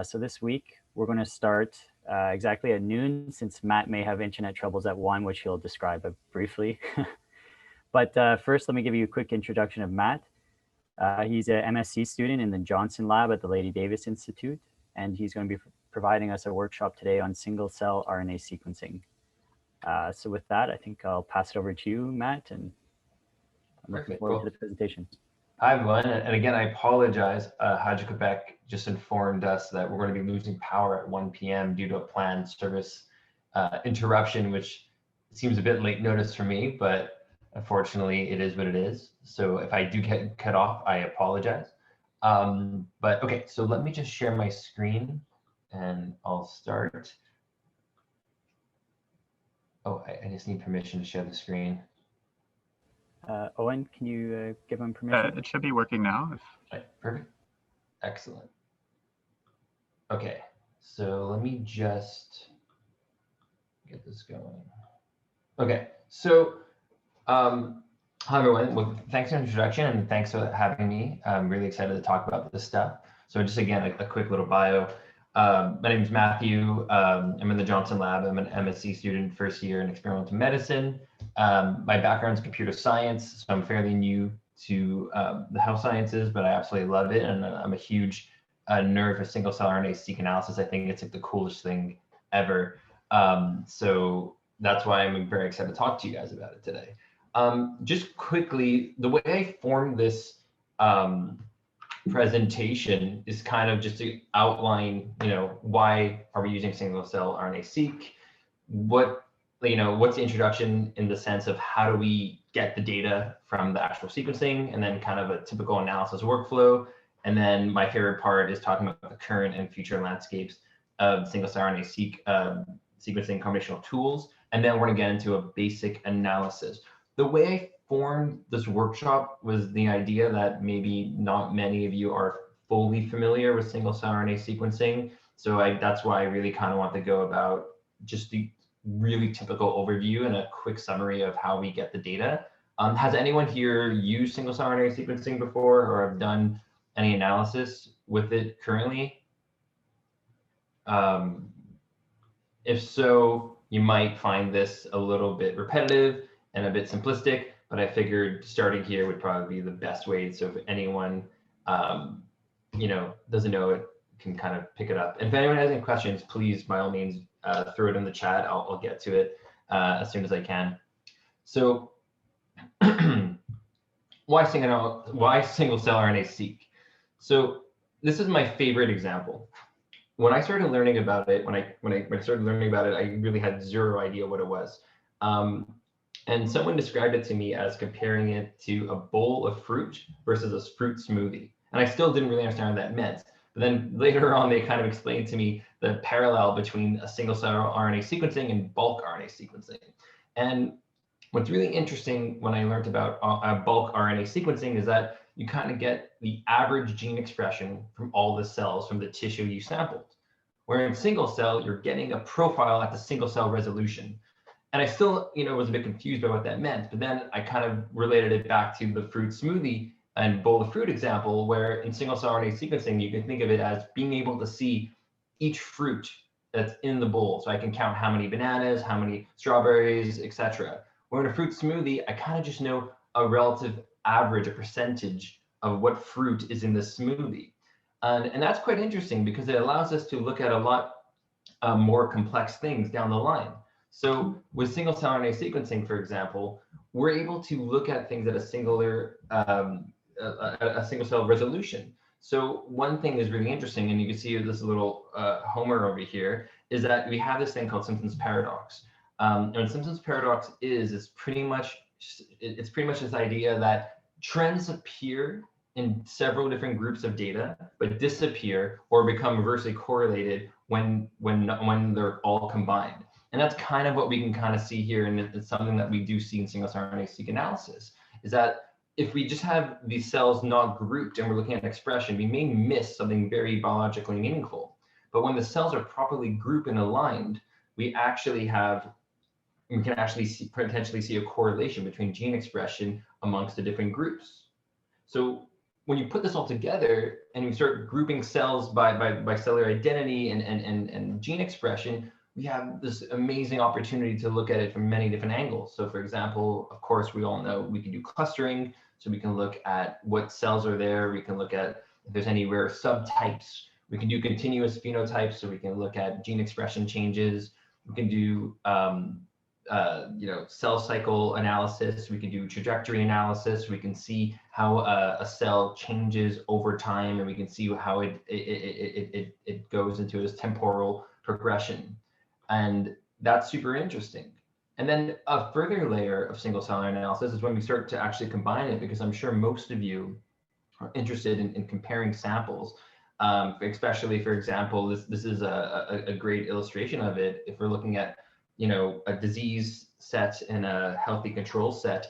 So this week, we're going to start exactly at noon, since Matt may have internet troubles at 1, which he'll describe briefly. But first, let me give you a quick introduction of Matt. He's an MSc student in the Johnson Lab at the Lady Davis Institute, and he's going to be providing us a workshop today on single-cell RNA sequencing. So with that, I think I'll pass it over to you, Matt, and I'm looking forward to the presentation. Hi, everyone. And again, I apologize. Hydro-Quebec just informed us that we're going to be losing power at 1 p.m. due to a planned service interruption, which seems a bit late notice for me, but unfortunately, it is what it is. So if I do get cut off, I apologize. But okay, so let me just share my screen and I'll start. Oh, I just need permission to share the screen. Owen, can you give him permission? It should be working now. Right, perfect. Excellent. Okay, so let me just get this going. Okay, so hi everyone. Well, thanks for the introduction and thanks for having me. I'm really excited to talk about this stuff. So just again, a quick little bio. My name is Matthew. I'm in the Johnson Lab. I'm an MSc student, first year in experimental medicine. My background is computer science, so I'm fairly new to the health sciences, but I absolutely love it. And I'm a huge nerd for single-cell RNA-seq analysis. I think it's like the coolest thing ever. So that's why I'm very excited to talk to you guys about it today. Just quickly, the way I formed this presentation is kind of just to outline, why are we using single-cell RNA-seq? What's the introduction in the sense of how do we get the data from the actual sequencing, and then kind of a typical analysis workflow. And then my favorite part is talking about the current and future landscapes of single-cell RNA-seq sequencing computational tools. And then we're going to get into a basic analysis. The way I formed this workshop was the idea that maybe not many of you are fully familiar with single-cell RNA sequencing. So that's why I really kind of want to go about just the really typical overview and a quick summary of how we get the data. Has anyone here used single-cell RNA sequencing before or have done any analysis with it currently? If so, you might find this a little bit repetitive and a bit simplistic, but I figured starting here would probably be the best way. So if anyone, doesn't know it, can kind of pick it up. And if anyone has any questions, please, by all means, throw it in the chat. I'll get to it as soon as I can. So why single-cell RNA-seq? So this is my favorite example. When I started learning about it, when I started learning about it, I really had zero idea what it was. And someone described it to me as comparing it to a bowl of fruit versus a fruit smoothie. And I still didn't really understand what that meant. But then later on, they kind of explained to me the parallel between a single-cell RNA sequencing and bulk RNA sequencing. And what's really interesting when I learned about bulk RNA sequencing is that you kind of get the average gene expression from all the cells from the tissue you sampled. Where in single cell, you're getting a profile at the single cell resolution. And I still, was a bit confused by what that meant. But then I kind of related it back to the fruit smoothie and bowl of fruit example, where in single-cell RNA sequencing, you can think of it as being able to see each fruit that's in the bowl. So I can count how many bananas, how many strawberries, etc. Where in a fruit smoothie, I kind of just know a relative average, a percentage of what fruit is in the smoothie. And that's quite interesting because it allows us to look at a lot more complex things down the line. So with single-cell RNA sequencing, for example, we're able to look at things at a single-cell resolution. So one thing is really interesting, and you can see this little Homer over here, is that we have this thing called Simpson's paradox. And what Simpson's paradox is pretty much this idea that trends appear in several different groups of data, but disappear or become reversely correlated when they're all combined. And that's kind of what we can kind of see here, and it's something that we do see in single-cell RNA-seq analysis, is that if we just have these cells not grouped and we're looking at expression, we may miss something very biologically meaningful. But when the cells are properly grouped and aligned, we can actually potentially see a correlation between gene expression amongst the different groups. So when you put this all together and you start grouping cells by cellular identity and gene expression, we have this amazing opportunity to look at it from many different angles. So for example, of course, we all know we can do clustering. So we can look at what cells are there. We can look at if there's any rare subtypes. We can do continuous phenotypes. So we can look at gene expression changes. We can do cell cycle analysis. We can do trajectory analysis. We can see how a cell changes over time, and we can see how it goes into its temporal progression. And that's super interesting. And then a further layer of single cell analysis is when we start to actually combine it, because I'm sure most of you are interested in comparing samples. Especially, for example, this is a great illustration of it. If we're looking at a disease set and a healthy control set,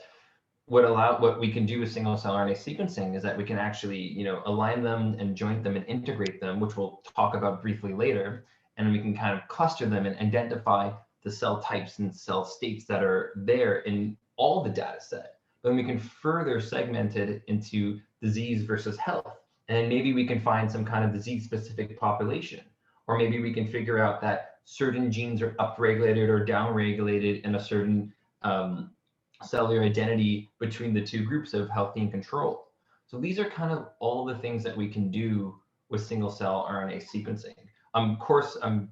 what we can do with single cell RNA sequencing is that we can actually align them and joint them and integrate them, which we'll talk about briefly later, and we can kind of cluster them and identify the cell types and cell states that are there in all the data set. Then we can further segment it into disease versus health. And maybe we can find some kind of disease-specific population, or maybe we can figure out that certain genes are upregulated or downregulated in a certain cellular identity between the two groups of healthy and control. So these are kind of all the things that we can do with single cell RNA sequencing. Of course, I'm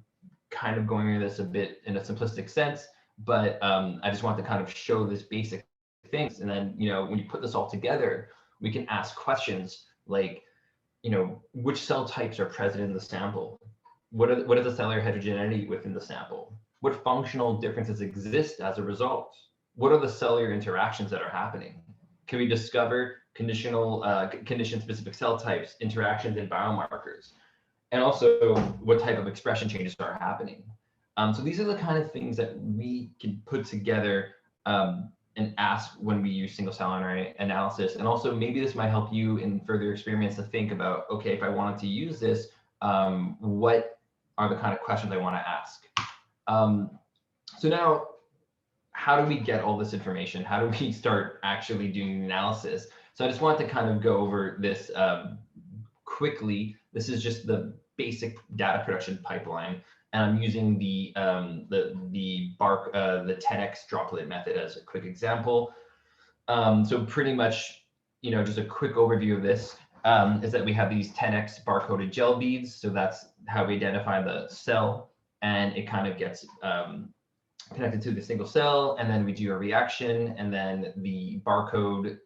kind of going into this a bit in a simplistic sense, but I just want to kind of show this basic things. And then, when you put this all together, we can ask questions like, which cell types are present in the sample? What is the cellular heterogeneity within the sample? What functional differences exist as a result? What are the cellular interactions that are happening? Can we discover condition-specific cell types, interactions, and biomarkers? And also, what type of expression changes are happening? So these are the kind of things that we can put together and ask when we use single cell RNA analysis. And also, maybe this might help you in further experiments to think about, okay, if I wanted to use this, what are the kind of questions I want to ask? So now, how do we get all this information? How do we start actually doing analysis? So I just wanted to kind of go over this quickly. This is just the basic data production pipeline, and I'm using the 10x droplet method as a quick example. So pretty much, just a quick overview of this is that we have these 10x barcoded gel beads. So that's how we identify the cell, and it kind of gets connected to the single cell, and then we do a reaction, and then the barcode,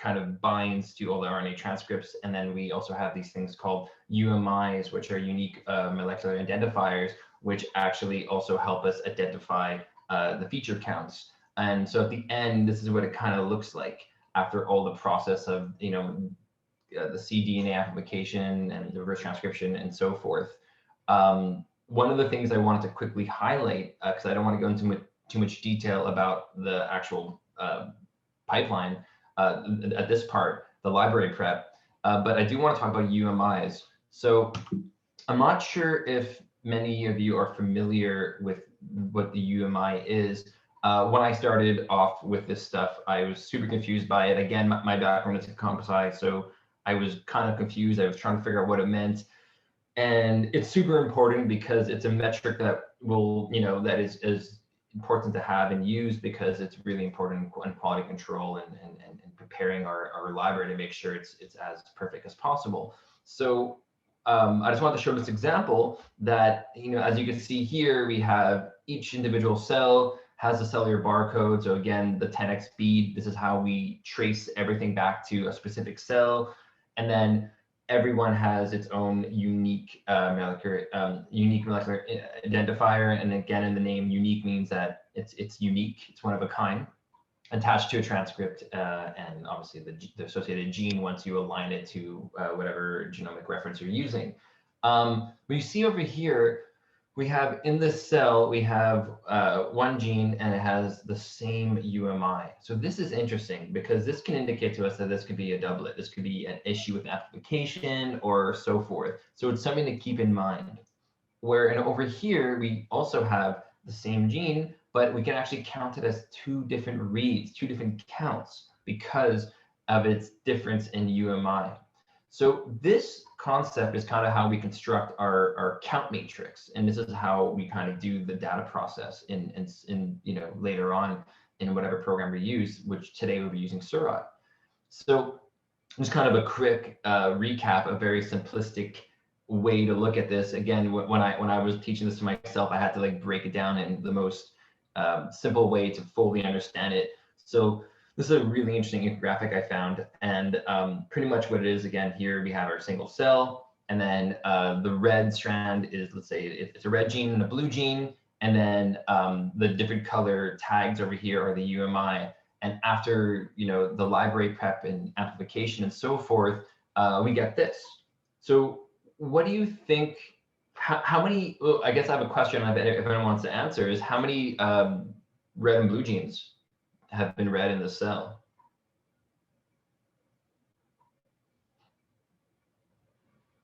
kind of binds to all the RNA transcripts. And then we also have these things called UMIs, which are unique molecular identifiers, which actually also help us identify the feature counts. And so at the end, this is what it kind of looks like after all the process of, the cDNA amplification and the reverse transcription and so forth. One of the things I wanted to quickly highlight, because I don't want to go into too much detail about the actual pipeline at this part, the library prep, but I do want to talk about UMIs. So I'm not sure if many of you are familiar with what the UMI is. When I started off with this stuff, I was super confused by it. Again, my background is in comp sci, so I was kind of confused. I was trying to figure out what it meant. And it's super important because it's a metric that will, that is important to have and use, because it's really important in quality control and preparing our library to make sure it's as perfect as possible. So I just wanted to show this example that, as you can see here, we have each individual cell has a cellular barcode. So again, the 10x bead, this is how we trace everything back to a specific cell. And then everyone has its own unique molecular identifier. And again, in the name, unique means that it's unique, it's one of a kind, attached to a transcript, and obviously the associated gene once you align it to whatever genomic reference you're using. What you see over here, we have in this cell, we have one gene and it has the same UMI. So this is interesting because this can indicate to us that this could be a doublet. This could be an issue with amplification or so forth. So it's something to keep in mind. Where over here, we also have the same gene, but we can actually count it as two different reads, two different counts, because of its difference in UMI. So this concept is kind of how we construct our count matrix, and this is how we kind of do the data process in later on in whatever program we use, which today we'll be using scRNA. So just kind of a quick recap, a very simplistic way to look at this. Again, when I was teaching this to myself, I had to like break it down in the most simple way to fully understand it. So this is a really interesting infographic I found, and pretty much what it is, again, here we have our single cell, and then the red strand is, let's say it's a red gene and a blue gene, and then the different color tags over here are the UMI. And after the library prep and amplification and so forth, we get this. So what do you think? How many? Well, I guess I have a question. If anyone wants to answer, is how many red and blue genes have been read in the cell?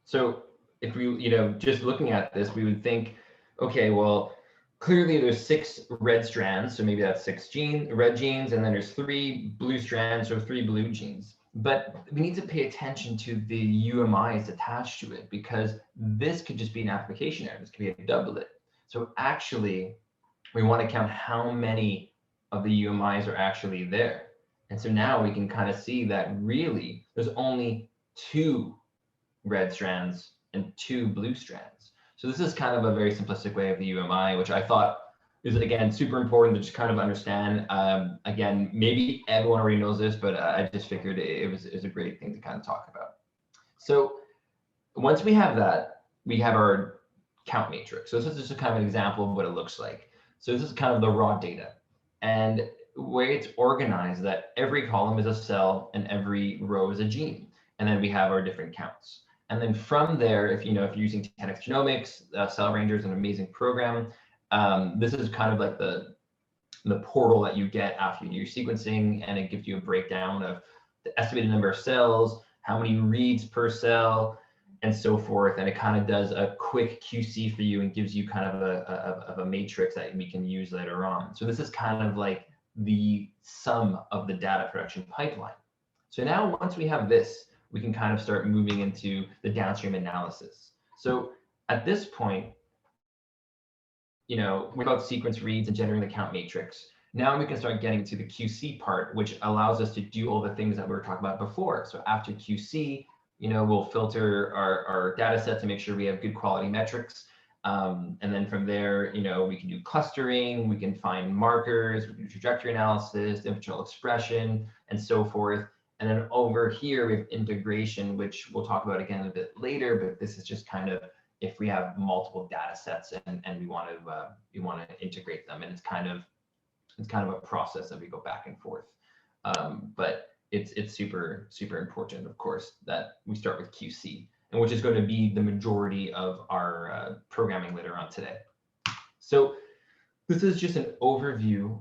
So if we, just looking at this, we would think, okay, well, clearly there's 6 red strands, so maybe that's 6 red genes, and then there's 3 blue strands, so 3 blue genes. But we need to pay attention to the UMIs attached to it, because this could just be an application error. This could be a doublet. So actually, we want to count how many of the UMIs are actually there. And so now we can kind of see that really there's only 2 red strands and 2 blue strands. So this is kind of a very simplistic way of the UMI, which I thought is, again, super important to just kind of understand. Again, maybe everyone already knows this, but I just figured it was a great thing to kind of talk about. So once we have that, we have our count matrix. So this is just kind of an example of what it looks like. So this is kind of the raw data. And where it's organized, that every column is a cell and every row is a gene. And then we have our different counts. And then from there, if you're using 10x Genomics, Cell Ranger is an amazing program. This is kind of like the portal that you get after you do your sequencing, and it gives you a breakdown of the estimated number of cells, how many reads per cell, and so forth. And it kind of does a quick QC for you and gives you kind of a matrix that we can use later on. So this is kind of like the sum of the data production pipeline. So now once we have this, we can kind of start moving into the downstream analysis. So at this point, we're about sequence reads and generating the count matrix. Now we can start getting to the QC part, which allows us to do all the things that we were talking about before. So after QC, we'll filter our data set to make sure we have good quality metrics. And then from there, we can do clustering, we can find markers, we can do trajectory analysis, differential expression, and so forth. And then over here, we have integration, which we'll talk about again a bit later, but this is just kind of if we have multiple data sets and we want to integrate them. And it's kind of a process that we go back and forth. But it's super, super important, of course, that we start with QC, and which is going to be the majority of our programming later on today. So this is just an overview,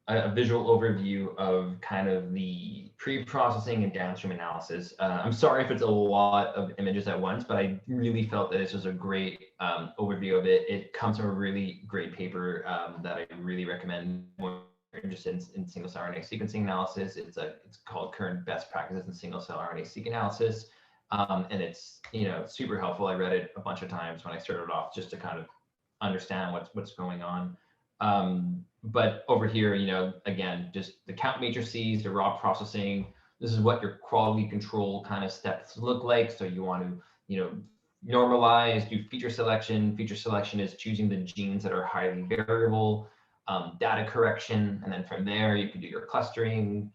a visual overview of kind of the pre-processing and downstream analysis. I'm sorry if it's a lot of images at once, but I really felt that this was a great overview of it. It comes from a really great paper that I really recommend when you're interested in single-cell RNA sequencing analysis. It's called Current Best Practices in Single-Cell RNA-seq Analysis. And it's super helpful. I read it a bunch of times when I started off just to kind of understand what's going on. But over here, again, just the count matrices, the raw processing. This is what your quality control kind of steps look like. So you want to, normalize, do feature selection. Feature selection is choosing the genes that are highly variable, data correction. And then from there, you can do your clustering,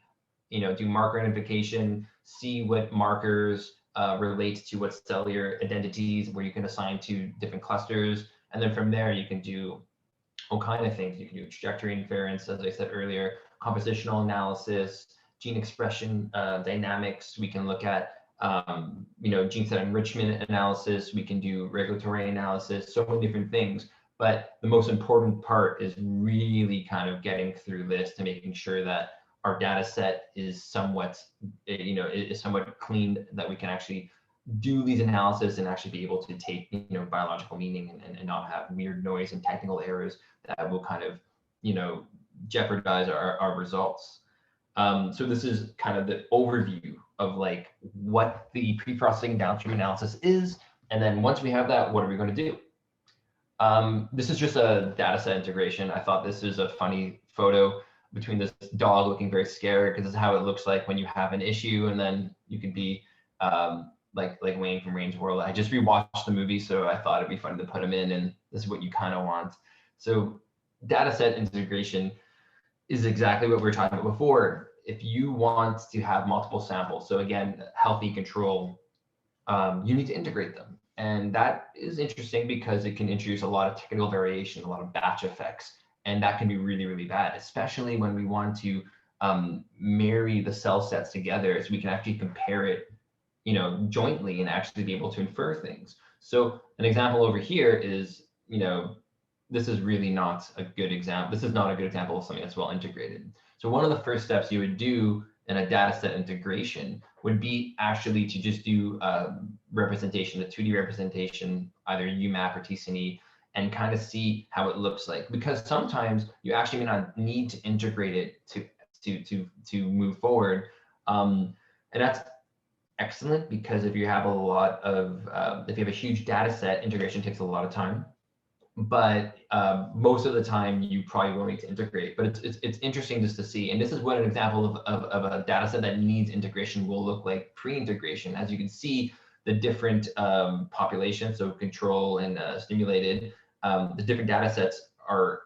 do marker identification, see what markers relate to what cellular identities where you can assign to different clusters. And then from there, you can do all kind of things. You can do trajectory inference, as I said earlier, compositional analysis, gene expression dynamics. We can look at gene set enrichment analysis. We can do regulatory analysis, so many different things. But the most important part is really kind of getting through this to making sure that our data set is somewhat, is somewhat cleaned, that we can actually do these analysis and actually be able to take, biological meaning and not have weird noise and technical errors that will kind of, jeopardize our results. So this is kind of the overview of like what the pre-processing downstream analysis is. And then once we have that, what are we going to do? This is just a data set integration. I thought this is a funny photo between this dog looking very scared, because this is how it looks like when you have an issue, and then you could be like Wayne from Wayne's World. I just rewatched the movie, so I thought it'd be fun to put him in, and this is what you kind of want. So data set integration is exactly what we were talking about before. If you want to have multiple samples, so again, healthy control, you need to integrate them. And that is interesting because it can introduce a lot of technical variation, a lot of batch effects, and that can be really, really bad, especially when we want to marry the cell sets together, so we can actually compare it, jointly, and actually be able to infer things. So an example over here is, this is really not a good example. This is not a good example of something that's well integrated. So one of the first steps you would do in a data set integration would be actually to just do representation, a 2D representation, either UMAP or TCNE, and kind of see how it looks like. Because sometimes you actually may not need to integrate it to move forward. And that's excellent, because if you have a lot of, if you have a huge data set, integration takes a lot of time. But most of the time you probably will need to integrate. But it's interesting just to see, and this is what an example of a data set that needs integration will look like pre-integration. As you can see, the different populations, so control and stimulated, the different data sets are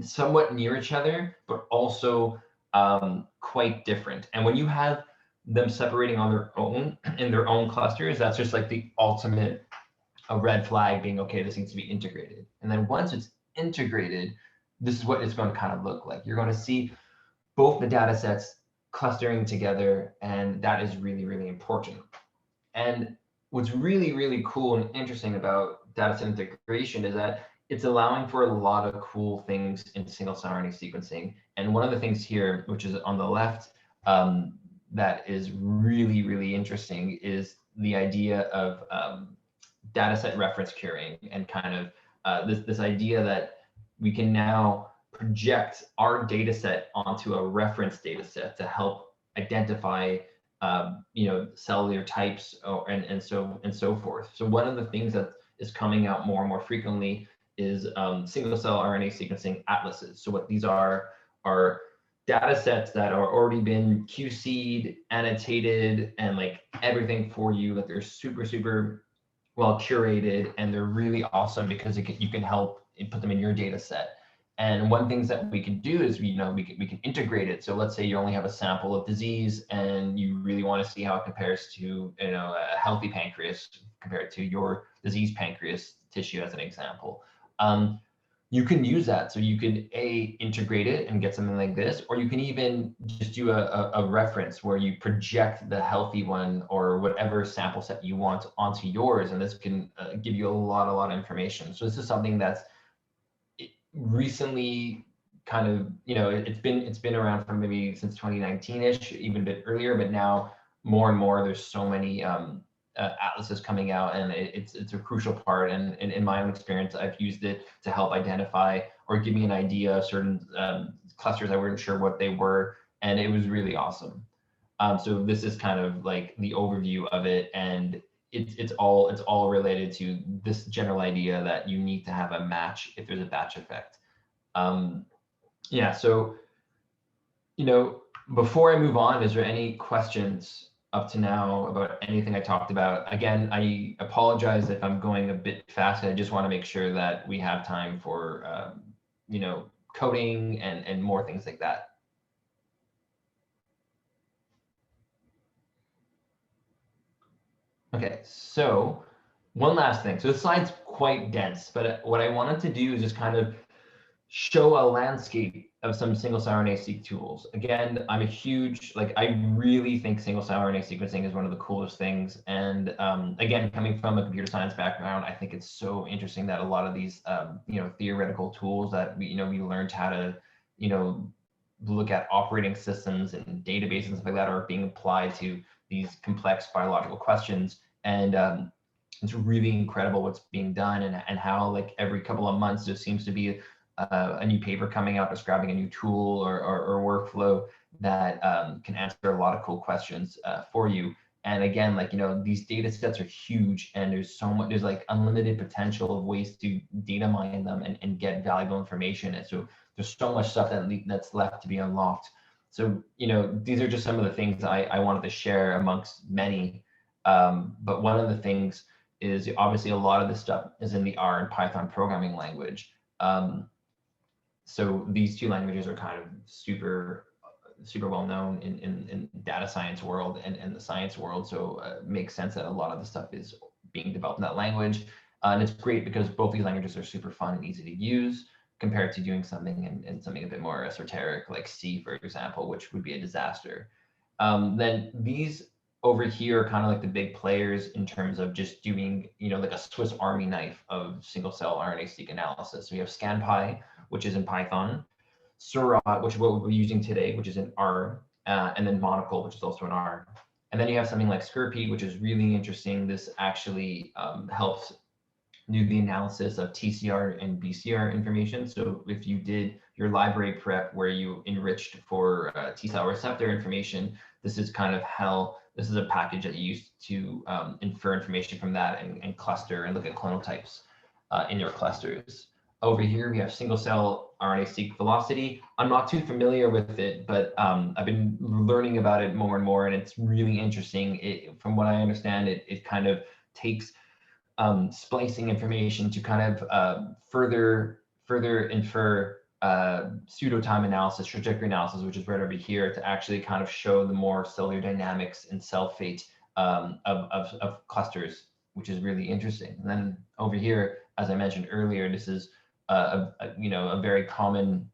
somewhat near each other, but also quite different. And when you have them separating on their own in their own clusters, that's just like the ultimate a red flag, being okay, this needs to be integrated. And then once it's integrated, this is what it's going to kind of look like. You're going to see both the data sets clustering together, and that is really, really important. And what's really, really cool and interesting about data set integration is that it's allowing for a lot of cool things in single-cell RNA sequencing. And one of the things here, which is on the left, that is really, really interesting, is the idea of data set reference curing, and kind of this idea that we can now project our data set onto a reference data set to help identify cellular types, and so forth. So one of the things that is coming out more and more frequently is single cell RNA sequencing atlases. So what these are data sets that are already been QC'd, annotated, and like everything for you. Like they're super, super well curated, and they're really awesome because you can help put them in your data set. And one things that we can do is we can integrate it. So let's say you only have a sample of disease, and you really want to see how it compares to a healthy pancreas compared to your diseased pancreas tissue, as an example. You can use that. So you can integrate it and get something like this, or you can even just do a reference where you project the healthy one or whatever sample set you want onto yours, and this can give you a lot of information. So this is something that's recently kind of, it's been around for maybe since 2019-ish, even a bit earlier, but now more and more there's so many atlases coming out, and it's a crucial part. And in my own experience, I've used it to help identify or give me an idea of certain clusters I wasn't sure what they were, and it was really awesome. So this is kind of like the overview of it, and it's all related to this general idea that you need to have a match if there's a batch effect. Yeah, so before I move on, is there any questions up to now about anything I talked about? Again, I apologize if I'm going a bit fast. I just want to make sure that we have time for coding and more things like that. Okay, so one last thing. So the slide's quite dense, but what I wanted to do is just kind of show a landscape of some single-cell RNA-seq tools. Again, I'm a huge, I really think single-cell RNA sequencing is one of the coolest things. And again, coming from a computer science background, I think it's so interesting that a lot of these, theoretical tools that we learned how to, look at operating systems and databases and stuff like that are being applied to these complex biological questions. And it's really incredible what's being done, and how every couple of months there seems to be a new paper coming out, describing a new tool or workflow that can answer a lot of cool questions for you. And again, like, you know, these data sets are huge, and there's so much, there's like unlimited potential of ways to data mine them and get valuable information. And so there's so much stuff that's left to be unlocked. So, you know, these are just some of the things I wanted to share amongst many. But one of the things is obviously a lot of this stuff is in the R and Python programming language. So these two languages are kind of super well known in data science world and the science world. So it makes sense that a lot of the stuff is being developed in that language. And it's great because both these languages are super fun and easy to use compared to doing something in something a bit more esoteric like C, for example, which would be a disaster. Then these over here are kind of like the big players in terms of just doing, you know, like a Swiss Army knife of single cell RNA-seq analysis. So we have ScanPy, which is in Python, Seurat, which is what we're using today, which is in R, and then Monocle, which is also in R. And then you have something like scRP, which is really interesting. This actually helps do the analysis of TCR and BCR information. So if you did your library prep where you enriched for T-cell receptor information, this is kind of how, this is a package that you use to infer information from that and cluster and look at clonal types in your clusters. Over here, we have single cell RNA-seq velocity. I'm not too familiar with it, but I've been learning about it more and more, and it's really interesting. From what I understand, it kind of takes splicing information to kind of further infer pseudo-time analysis, trajectory analysis, which is right over here, to actually kind of show the more cellular dynamics and cell fate of clusters, which is really interesting. And then over here, as I mentioned earlier, this is a very common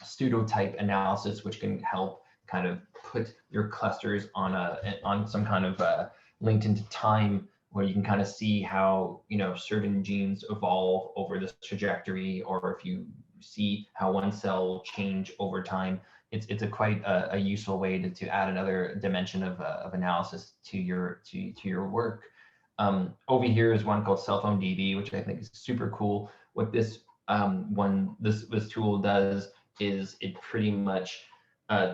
pseudo-type analysis, which can help kind of put your clusters on some kind of linked into time, where you can kind of see how, you know, certain genes evolve over this trajectory, or if you see how one cell will change over time. It's a quite a useful way to add another dimension of analysis to your work. Over here is one called Cell Phone DB, which I think is super cool. What this this tool does is it pretty much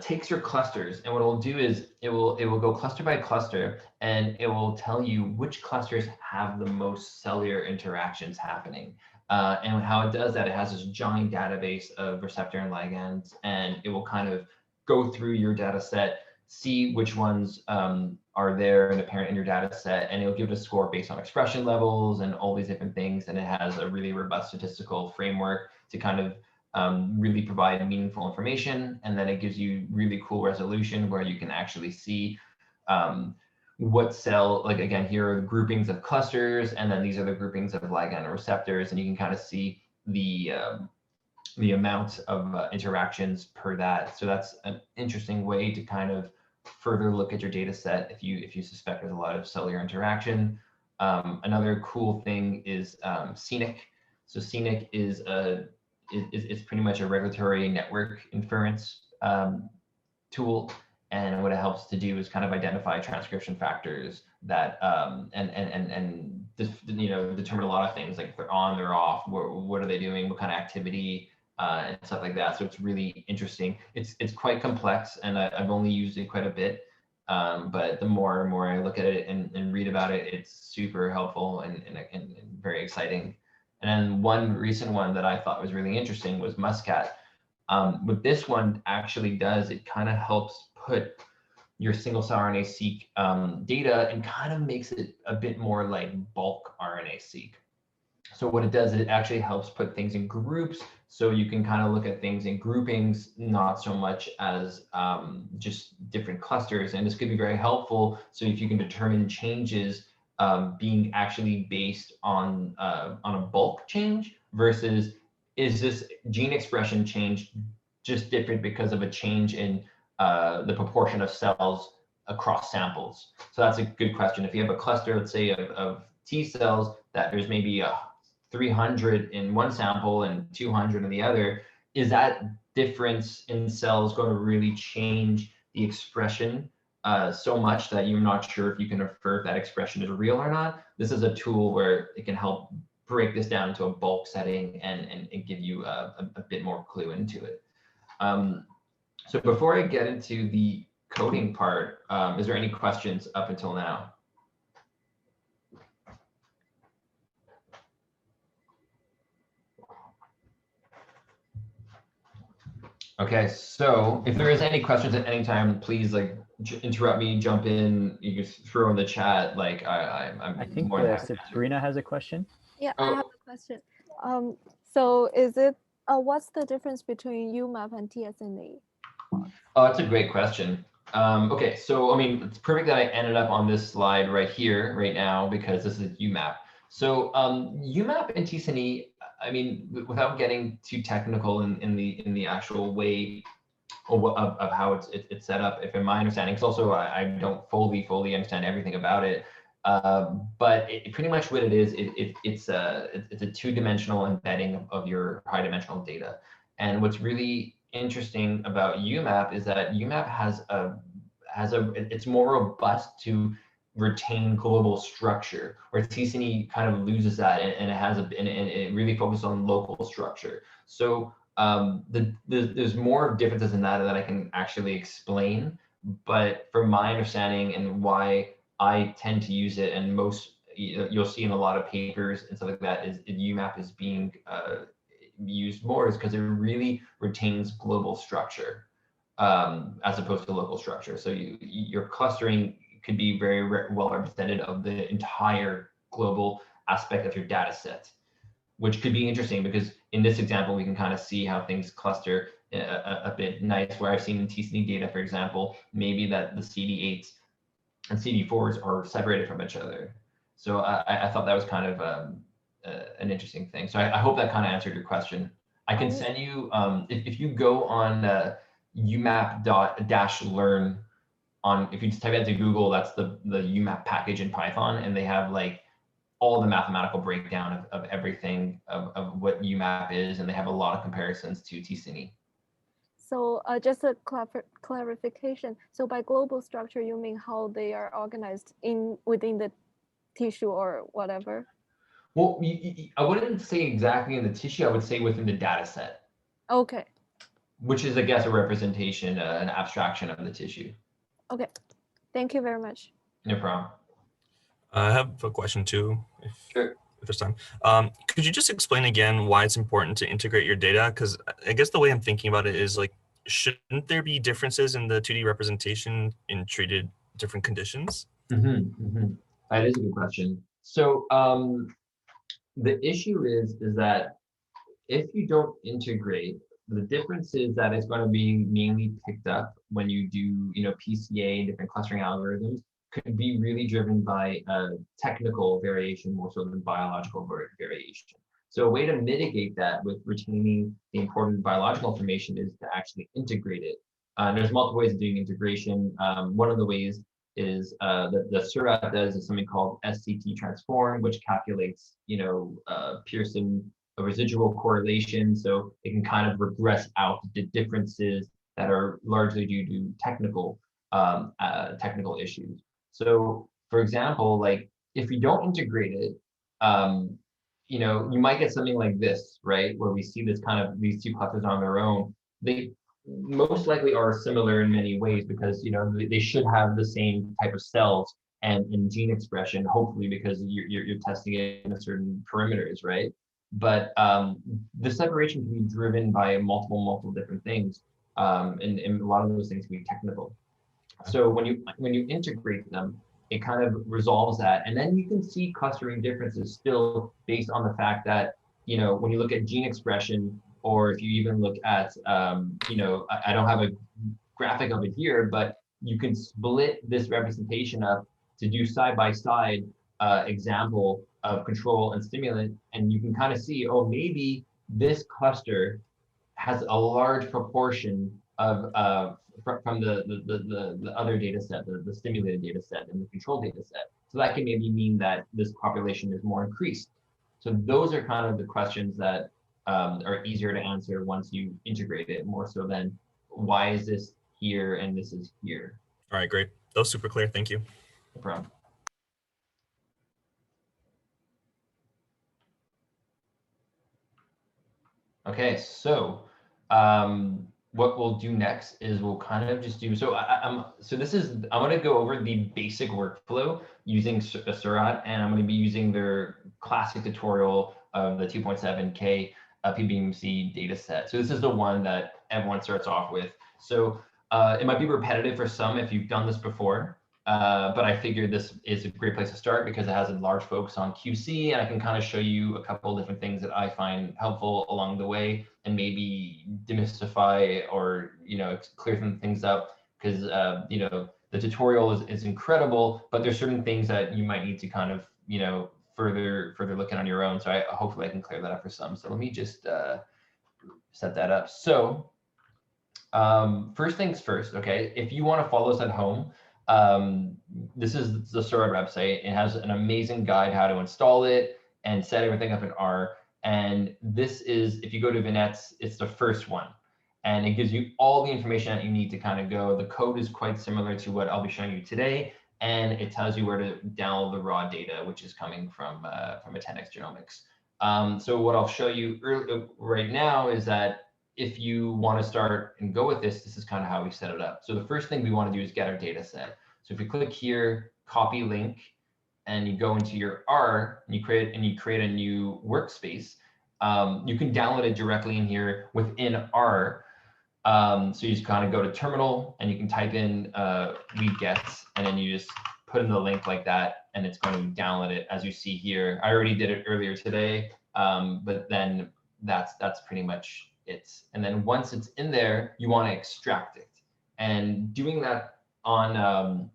takes your clusters, and what it'll do is it will go cluster by cluster, and it will tell you which clusters have the most cellular interactions happening. And how it does that, it has this giant database of receptor and ligands, and it will kind of go through your data set, see which ones are there and apparent in your data set, and it'll give it a score based on expression levels and all these different things. And it has a really robust statistical framework to kind of really provide meaningful information. And then it gives you really cool resolution where you can actually see what cell, like again, here are the groupings of clusters, and then these are the groupings of ligand and receptors, and you can kind of see the amount of interactions per that. So that's an interesting way to kind of further look at your data set if you suspect there's a lot of cellular interaction. Another cool thing is scenic. So scenic is pretty much a regulatory network inference tool. And what it helps to do is kind of identify transcription factors that and determine a lot of things, like if they're on, they're off, what are they doing, what kind of activity, and stuff like that. So it's really interesting. It's quite complex, and I've only used it quite a bit. But the more and more I look at it and read about it, it's super helpful and very exciting. And then one recent one that I thought was really interesting was Muscat. What this one actually does, it kind of helps put your single cell RNA-seq data and kind of makes it a bit more like bulk RNA-seq. So what it does, it actually helps put things in groups, so you can kind of look at things in groupings, not so much as just different clusters. And this could be very helpful. So if you can determine changes being actually based on a bulk change versus is this gene expression change just different because of a change in the proportion of cells across samples? So that's a good question. If you have a cluster, let's say of T cells, that there's maybe 300 in one sample and 200 in the other, is that difference in cells going to really change the expression so much that you're not sure if you can infer if that expression is real or not? This is a tool where it can help break this down into a bulk setting and give you a bit more clue into it. So before I get into the coding part, is there any questions up until now? Okay, so if there is any questions at any time, please like interrupt me, jump in. You can throw in the chat. Like I think more than happy to answer. Sabrina has a question. Yeah, I have a question. So is it what's the difference between UMAP and TSNA? Oh, that's a great question. Okay, so I mean, it's perfect that I ended up on this slide right here, right now, because this is UMAP. So UMAP and TSNA, I mean, without getting too technical in the actual way of how it's set up, if in my understanding, because also I don't fully understand everything about it. But pretty much what it is, it's a two-dimensional embedding of your high-dimensional data. And what's really interesting about UMAP is that UMAP it's more robust to retain global structure, where TSNA kind of loses that, and it really focuses on local structure. So there's more differences in that I can actually explain, but from my understanding and why I tend to use it, and you'll see in a lot of papers and stuff like that, is UMAP is being used more, is because it really retains global structure as opposed to local structure. So your clustering could be very well represented of the entire global aspect of your data set, which could be interesting because in this example, we can kind of see how things cluster a bit nice, where I've seen in TSNA data, for example, maybe that the CD8s and CD4s are separated from each other. So I thought that was kind of an interesting thing. So I hope that kind of answered your question. I can send you, if you go on umap.-learn, if you just type into Google, that's the UMAP package in Python, and they have like all the mathematical breakdown of everything of what UMAP is, and they have a lot of comparisons to TSNA. So just a clarification. So by global structure, you mean how they are organized within the tissue or whatever? Well, I wouldn't say exactly in the tissue. I would say within the data set. Okay. Which is, I guess, a representation, an abstraction of the tissue. Okay. Thank you very much. No problem. I have a question too, Sure. If there's time. Could you just explain again why it's important to integrate your data? Because I guess the way I'm thinking about it is like, shouldn't there be differences in the 2D representation in treated different conditions? That is a good question. So the issue is that if you don't integrate, the difference is that it's going to be mainly picked up when you do, PCA and different clustering algorithms, could be really driven by technical variation more so than biological variation. So a way to mitigate that with retaining the important biological information is to actually integrate it. There's multiple ways of doing integration. One of the ways is the Surat does is something called SCT transform, which calculates, Pearson residual correlation. So it can kind of regress out the differences that are largely due to technical issues. So for example, like if you don't integrate it, you might get something like this, right? Where we see this kind of these two clusters on their own. They most likely are similar in many ways because they should have the same type of cells and in gene expression, hopefully, because you're testing it in a certain parameters, right? But the separation can be driven by multiple different things, and a lot of those things can be technical. So when you integrate them, it kind of resolves that, and then you can see clustering differences still based on the fact that when you look at gene expression, or if you even look at I don't have a graphic of it here, but you can split this representation up to do side-by-side example of control and stimulant, and you can kind of see, oh, maybe this cluster has a large proportion of from the other data set, the stimulated data set and the control data set. So that can maybe mean that this population is more increased. So those are kind of the questions that are easier to answer once you integrate it, more so than why is this here and this is here. All right, great. That was super clear. Thank you. No problem. Okay, so what we'll do next is we'll kind of just do, so I'm going to go over the basic workflow using Surat, and I'm going to be using their classic tutorial of the 2.7K PBMC data set. So this is the one that everyone starts off with. So it might be repetitive for some if you've done this before, but I figured this is a great place to start because it has a large focus on QC, and I can kind of show you a couple of different things that I find helpful along the way, and maybe demystify or clear some things up, because the tutorial is incredible, but there's certain things that you might need to kind of further look at on your own. So hopefully I can clear that up for some. So let me just set that up. So first things first, okay, if you want to follow us at home, this is the Surat website. It has an amazing guide how to install it and set everything up in R. And this is, if you go to vignettes, it's the first one. And it gives you all the information that you need to kind of go. The code is quite similar to what I'll be showing you today. And it tells you where to download the raw data, which is coming from Attendix Genomics. So what I'll show you right now is that if you want to start and go with this, this is kind of how we set it up. So the first thing we want to do is get our data set. So if you click here, copy link, and you go into your R and you create a new workspace, you can download it directly in here within R. So you just kind of go to terminal and you can type in wget, and then you just put in the link like that, and it's going to download it as you see here. I already did it earlier today, but then that's pretty much it. And then once it's in there, you want to extract it. And doing that on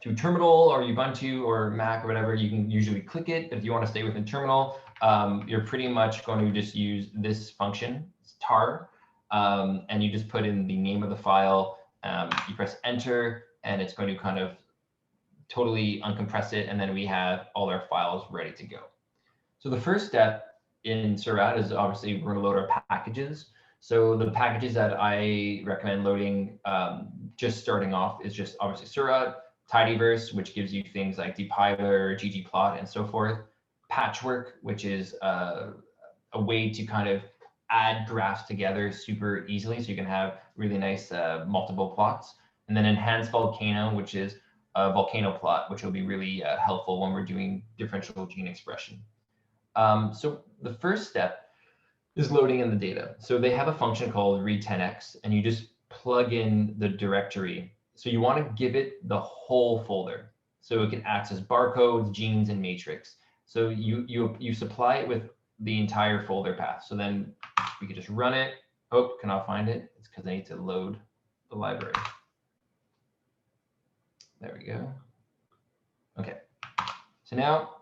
through terminal or Ubuntu or Mac or whatever, you can usually click it. But if you want to stay within terminal, you're pretty much going to just use this function, it's tar, and you just put in the name of the file. You press enter, and it's going to kind of totally uncompress it, and then we have all our files ready to go. So the first step in Surat is obviously we're going to load our packages. So the packages that I recommend loading just starting off is just obviously Surat, tidyverse, which gives you things like dpiler, ggplot, and so forth. Patchwork, which is a way to kind of add graphs together super easily, so you can have really nice multiple plots. And then enhanced volcano, which is a volcano plot, which will be really helpful when we're doing differential gene expression. So the first step is loading in the data. So they have a function called read 10x, and you just plug in the directory. So you want to give it the whole folder, so it can access barcodes, genes, and matrix. So you supply it with the entire folder path. So then we can just run it. Oh, cannot find it. It's because I need to load the library. There we go. Okay. So now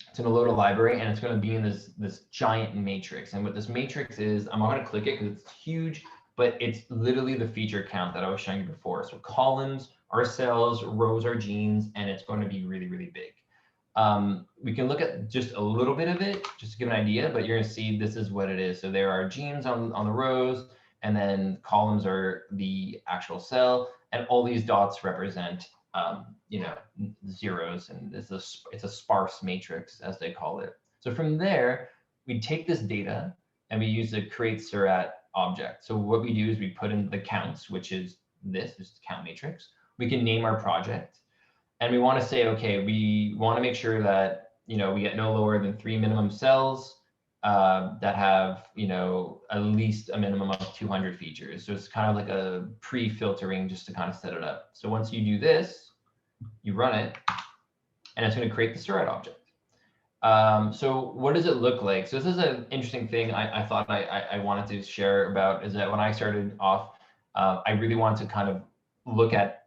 it's going to load a library, and it's going to be in this giant matrix. And what this matrix is, I'm not going to click it because it's huge, but it's literally the feature count that I was showing you before. So columns are cells, rows are genes, and it's going to be really, really big. We can look at just a little bit of it just to give an idea, but you're going to see this is what it is. So there are genes on the rows, and then columns are the actual cell, and all these dots represent zeros, and it's a sparse matrix, as they call it. So from there, we take this data and we use the create Surat object. So what we do is we put in the counts, which is this is the count matrix. We can name our project, and we want to say, okay, we want to make sure that we get no lower than 3 minimum cells that have at least a minimum of 200 features. So it's kind of like a pre-filtering just to kind of set it up. So once you do this, you run it, and it's going to create the Surat object. So what does it look like? So this is an interesting thing I thought I wanted to share about, is that when I started off, I really wanted to kind of look at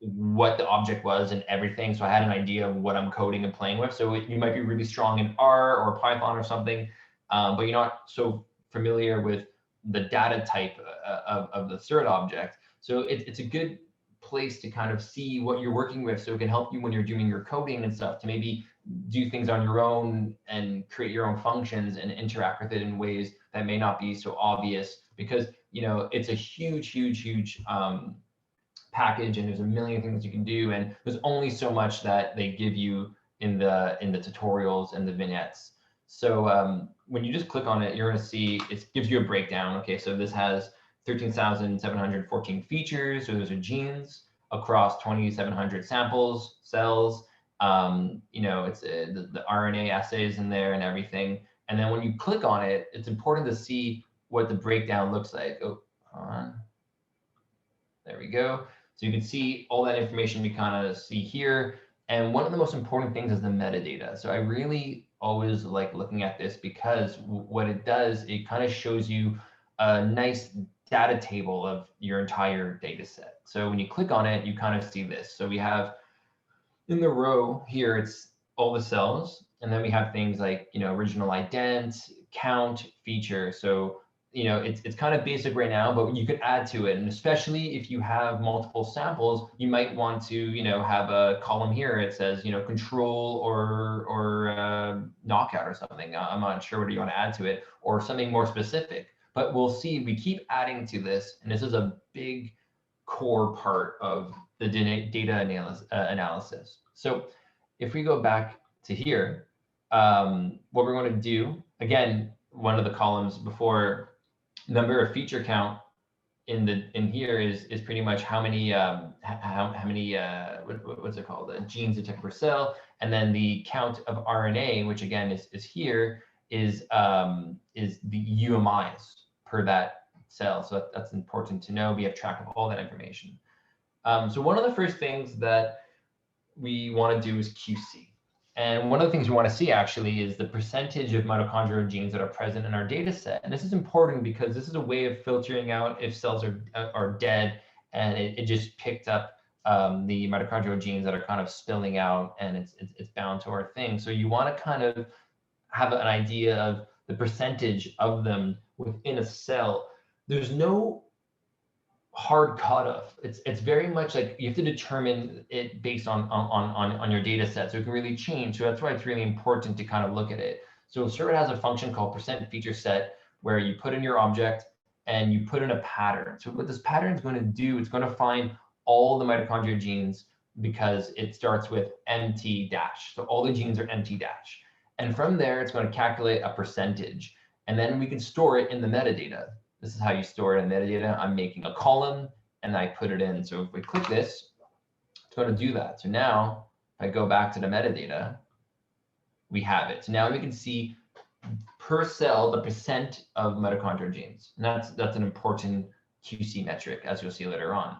what the object was and everything. So I had an idea of what I'm coding and playing with. So you might be really strong in R or Python or something, but you're not so familiar with the data type of the Surat object. So it's a good place to kind of see what you're working with, so it can help you when you're doing your coding and stuff to maybe do things on your own and create your own functions and interact with it in ways that may not be so obvious, because it's a huge package, and there's a million things you can do, and there's only so much that they give you in the tutorials and the vignettes. So when you just click on it, you're going to see it gives you a breakdown. Okay, so this has 13,714 features, so those are genes across 2,700 samples, cells. You know, it's the RNA assays in there and everything. And then when you click on it, it's important to see what the breakdown looks like. Oh, hold on. There we go. So you can see all that information we kind of see here. And one of the most important things is the metadata. So I really always like looking at this because what it does, it kind of shows you a nice data table of your entire data set. So when you click on it, you kind of see this. So we have in the row here, it's all the cells. And then we have things like, you know, original ident, count, feature. So, you know, it's kind of basic right now, but you could add to it. And especially if you have multiple samples, you might want to, you know, have a column here. It says, you know, control or knockout or something. I'm not sure what you want to add to it, or something more specific. But we'll see, we keep adding to this. And this is a big core part of the data analysis. So if we go back to here, what we're going to do, again, one of the columns before, number of feature count in here is pretty much how many what's it called, genes detected per cell, and then the count of RNA, which again is here, is the UMIs per that cell. So that's important to know. We have track of all that information. So one of the first things that we want to do is QC. And one of the things we want to see actually is the percentage of mitochondrial genes that are present in our data set. And this is important because this is a way of filtering out if cells are dead, and it just picked up the mitochondrial genes that are kind of spilling out, and it's bound to our thing. So you want to kind of have an idea of the percentage of them within a cell. There's no hard cutoff. It's very much like you have to determine it based on your data set, so it can really change. So that's why it's really important to kind of look at it. So CERT has a function called percent feature set, where you put in your object and you put in a pattern. So what this pattern is going to do, it's going to find all the mitochondria genes, because it starts with MT dash. So all the genes are MT dash. And from there, it's going to calculate a percentage. And then we can store it in the metadata. This is how you store it in metadata. I'm making a column and I put it in. So if we click this, it's going to do that. So now if I go back to the metadata, we have it. So now we can see per cell the percent of mitochondrial genes. And that's an important QC metric, as you'll see later on.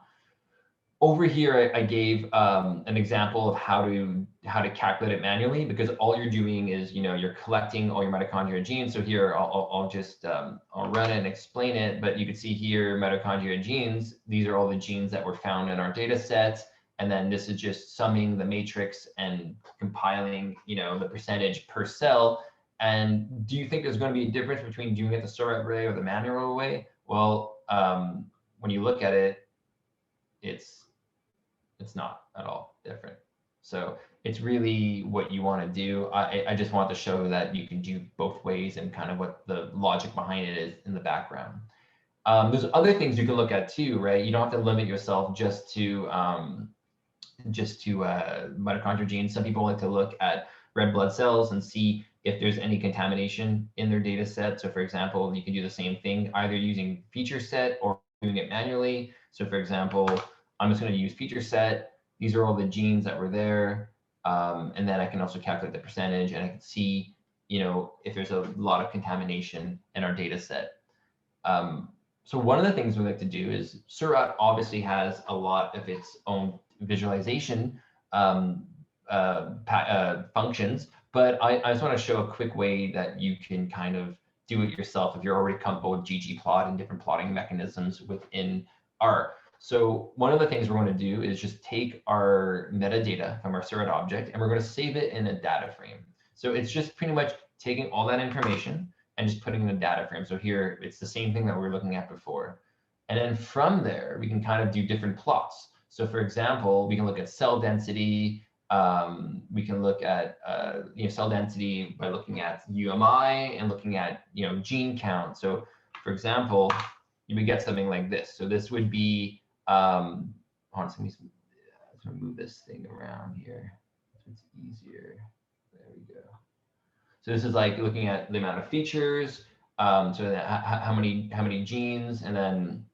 Over here, I gave an example of how to calculate it manually, because all you're doing is, you know, you're collecting all your mitochondria genes. So here, I'll just I'll run it and explain it. But you can see here, mitochondria genes. These are all the genes that were found in our data set, and then this is just summing the matrix and compiling, you know, the percentage per cell. And do you think there's going to be a difference between doing it the SORAT way or the manual way? Well, when you look at it, it's not at all different. So it's really what you want to do. I just want to show that you can do both ways and kind of what the logic behind it is in the background. There's other things you can look at too, right? You don't have to limit yourself just to mitochondrial genes. Some people like to look at red blood cells and see if there's any contamination in their data set. So for example, you can do the same thing, either using feature set or doing it manually. So for example, I'm just going to use feature set. These are all the genes that were there. And then I can also calculate the percentage, and I can see, you know, if there's a lot of contamination in our data set. So one of the things we like to do is SORAT obviously has a lot of its own visualization functions, but I just want to show a quick way that you can kind of do it yourself if you're already comfortable with ggplot and different plotting mechanisms within R. So one of the things we're going to do is just take our metadata from our SORAT object, and we're going to save it in a data frame. So it's just pretty much taking all that information and just putting in a data frame. So here, it's the same thing that we were looking at before. And then from there, we can kind of do different plots. So for example, we can look at cell density. We can look at cell density by looking at UMI and looking at gene count. So for example, you would get something like this. So this would be let's move this thing around here so it's easier. There we go. So this is like looking at the amount of features, so that how many genes, and then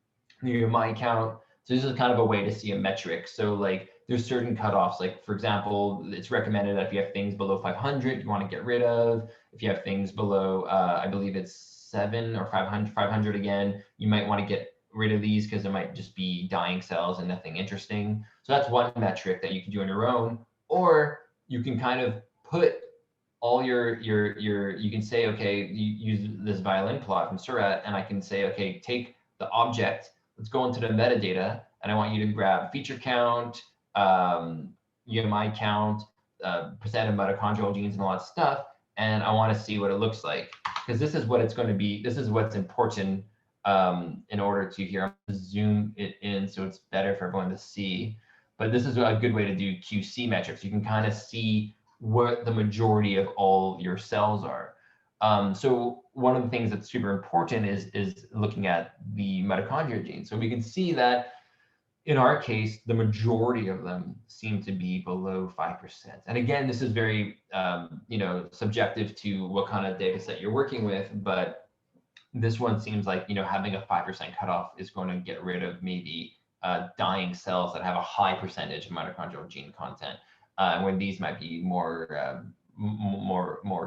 the UMI count. So this is kind of a way to see a metric. So like there's certain cutoffs, like for example, it's recommended that if you have things below 500, you want to get rid of. If you have things below, I believe it's 7 or 500 again, you might want to get rid of these because there might just be dying cells and nothing interesting. So that's one metric that you can do on your own, or you can kind of put all you can say, okay, you use this violin plot from Surat, and I can say, okay, take the object, let's go into the metadata, and I want you to grab feature count, UMI count, percent of mitochondrial genes and all that stuff, and I want to see what it looks like, because this is what it's going to be. This is what's important in order to here. I'm going to zoom it in so it's better for everyone to see. But this is a good way to do QC metrics. You can kind of see what the majority of all your cells are. So one of the things that's super important is looking at the mitochondria genes. So we can see that in our case, the majority of them seem to be below 5%. And again, this is very subjective to what kind of data set you're working with, but this one seems like having a 5% cutoff is going to get rid of maybe dying cells that have a high percentage of mitochondrial gene content, when these might be more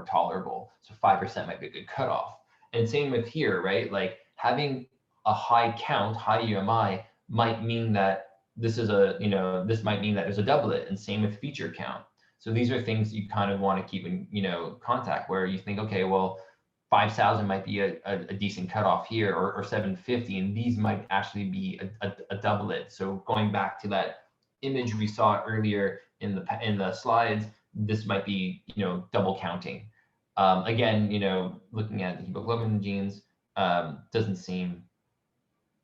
tolerable. So 5% might be a good cutoff. And same with here, right? Like having a high count, high UMI might mean that this is this might mean that there's a doublet, and same with feature count. So these are things you kind of want to keep in contact, where you think, okay, well, 5,000 might be a decent cutoff here, or 750, and these might actually be a doublet. So going back to that image we saw earlier in the slides, this might be double counting. Again, looking at the hemoglobin genes doesn't seem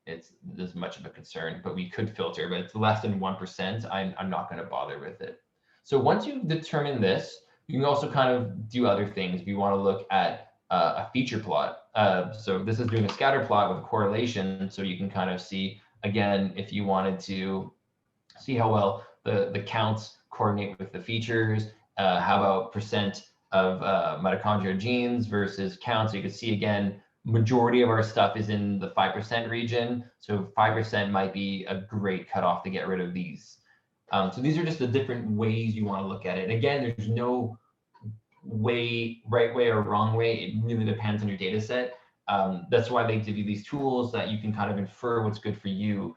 it's as much of a concern, but we could filter, but it's less than 1%. I'm not going to bother with it. So once you've determined this, you can also kind of do other things. If you want to look at a feature plot. So this is doing a scatter plot with a correlation. So you can kind of see, again, if you wanted to see how well the counts coordinate with the features, how about percent of mitochondria genes versus counts. So you can see, again, majority of our stuff is in the 5% region. So 5% might be a great cutoff to get rid of these. So these are just the different ways you want to look at it. And again, there's no right way or wrong way. It really depends on your data set. That's why they give you these tools that you can kind of infer what's good for you.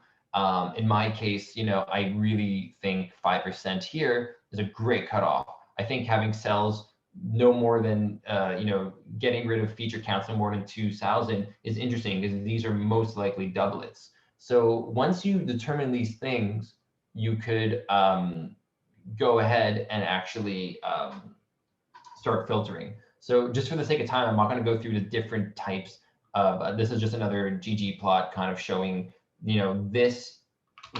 In my case, I really think 5% here is a great cutoff. I think having cells no more than, getting rid of feature counts no more than 2,000 is interesting, because these are most likely doublets. So once you determine these things, you could go ahead and actually start filtering. So just for the sake of time, I'm not going to go through the different types of, this is just another GG plot kind of showing, this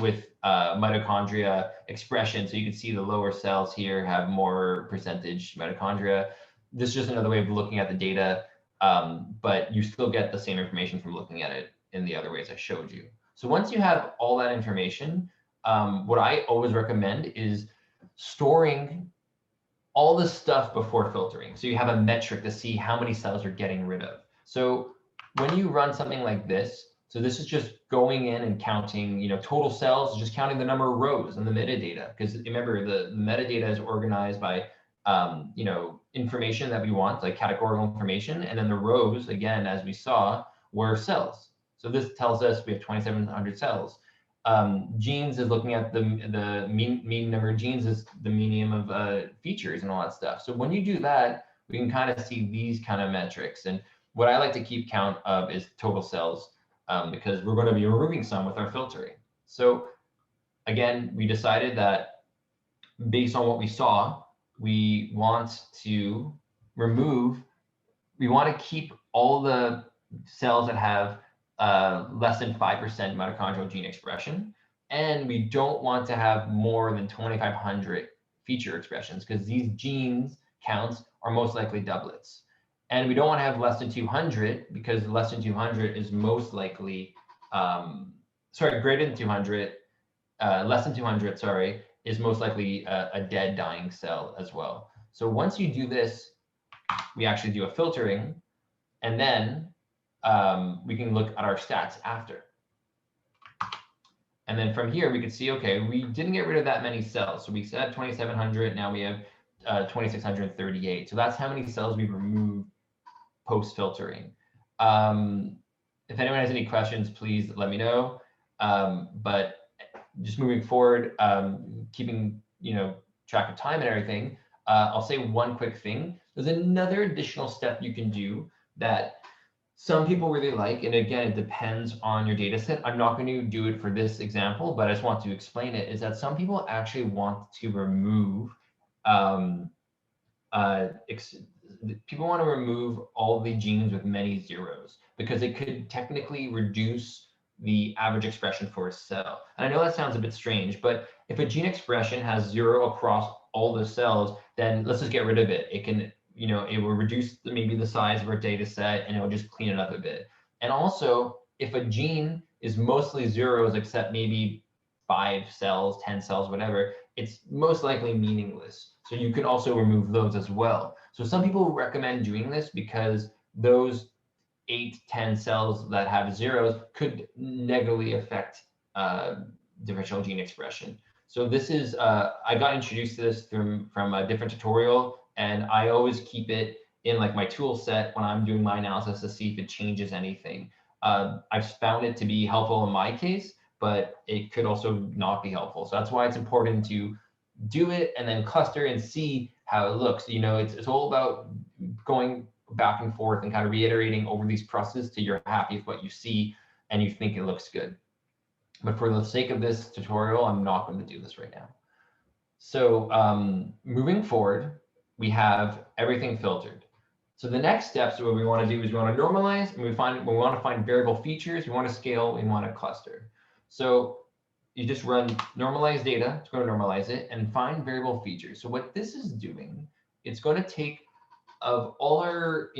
with mitochondria expression. So you can see the lower cells here have more percentage mitochondria. This is just another way of looking at the data, but you still get the same information from looking at it in the other ways I showed you. So once you have all that information, what I always recommend is storing all this stuff before filtering. So you have a metric to see how many cells you're getting rid of. So when you run something like this, so this is just going in and counting, total cells, just counting the number of rows in the metadata. Because remember, the metadata is organized by, information that we want, like categorical information. And then the rows, again, as we saw, were cells. So this tells us we have 2,700 cells. Genes is looking at the mean number of genes is the median of features and all that stuff. So when you do that, we can kind of see these kind of metrics. And what I like to keep count of is total cells, because we're going to be removing some with our filtering. So again, we decided that based on what we saw, we want to keep all the cells that have less than 5% mitochondrial gene expression, and we don't want to have more than 2,500 feature expressions, because these genes counts are most likely doublets. And we don't want to have less than 200, because less than 200 is most likely, greater than 200, less than 200, is most likely a dead dying cell as well. So once you do this, we actually do a filtering, and then we can look at our stats after. And then from here, we could see, okay, we didn't get rid of that many cells. So we said 2,700, now we have 2,638. So that's how many cells we've removed post-filtering. If anyone has any questions, please let me know. But just moving forward, keeping track of time and everything, I'll say one quick thing. There's another additional step you can do that some people really like, and again, it depends on your data set. I'm not going to do it for this example, but I just want to explain it, is that some people actually want to remove, people want to remove all the genes with many zeros, because it could technically reduce the average expression for a cell. And I know that sounds a bit strange, but if a gene expression has 0 across all the cells, then let's just get rid of it. It can, it will reduce maybe the size of our data set, and it will just clean it up a bit. And also, if a gene is mostly zeros except maybe 5 cells, 10 cells, whatever, it's most likely meaningless. So you can also remove those as well. So some people recommend doing this because those 8, 10 cells that have zeros could negatively affect differential gene expression. So this is, I got introduced to this from a different tutorial, and I always keep it in like my tool set when I'm doing my analysis to see if it changes anything. I've found it to be helpful in my case, but it could also not be helpful. So that's why it's important to do it and then cluster and see how it looks. It's all about going back and forth and kind of reiterating over these processes till you're happy with what you see and you think it looks good. But for the sake of this tutorial, I'm not going to do this right now. So moving forward, we have everything filtered. So the next steps, what we want to do is we want to normalize, and we want to find variable features, we want to scale, we want to cluster. So you just run normalize data, it's going to normalize it, and find variable features. So what this is doing, it's going to take of all our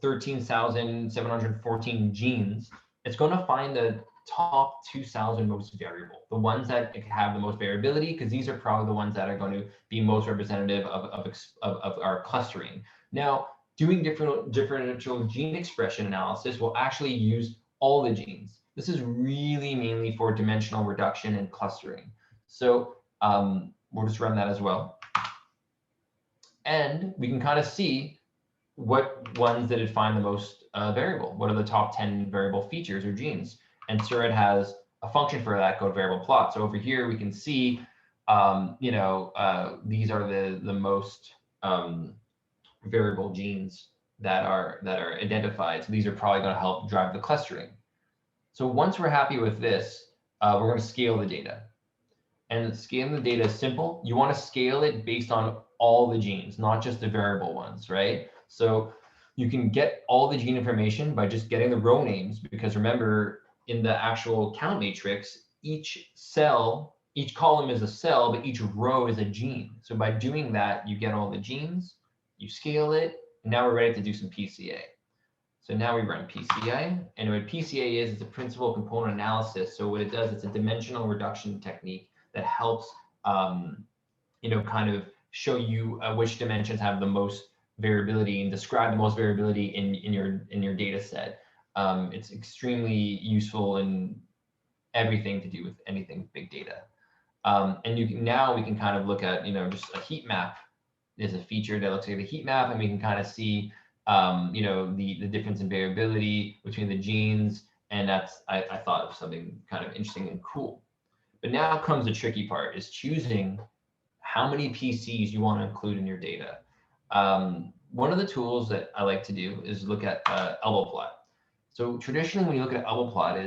13,714 genes, it's going to find the top 2,000 most variable, the ones that have the most variability, because these are probably the ones that are going to be most representative of our clustering. Now, doing differential gene expression analysis will actually use all the genes. This is really mainly for dimensional reduction and clustering. So we'll just run that as well. And we can kind of see what ones did it find the most variable. What are the top 10 variable features or genes? And SIRID has a function for that called variable plot. So over here, we can see, these are the most variable genes that are identified. So these are probably going to help drive the clustering. So once we're happy with this, we're going to scale the data. And scaling the data is simple. You want to scale it based on all the genes, not just the variable ones, right? So you can get all the gene information by just getting the row names, because remember, in the actual count matrix, each column is a cell, but each row is a gene. So by doing that, you get all the genes, you scale it, and now we're ready to do some PCA. So now we run PCA, and what PCA is, it's a principal component analysis. So what it does, it's a dimensional reduction technique that helps, kind of show you which dimensions have the most variability and describe the most variability in your data set. It's extremely useful in everything to do with anything with big data. And now we can kind of look at, just a heat map is a feature that looks like the heat map, and we can kind of see, the difference in variability between the genes. And that's, I thought of something kind of interesting and cool. But now comes the tricky part, is choosing how many PCs you want to include in your data. One of the tools that I like to do is look at elbow plot. So traditionally, when you look at elbow plot,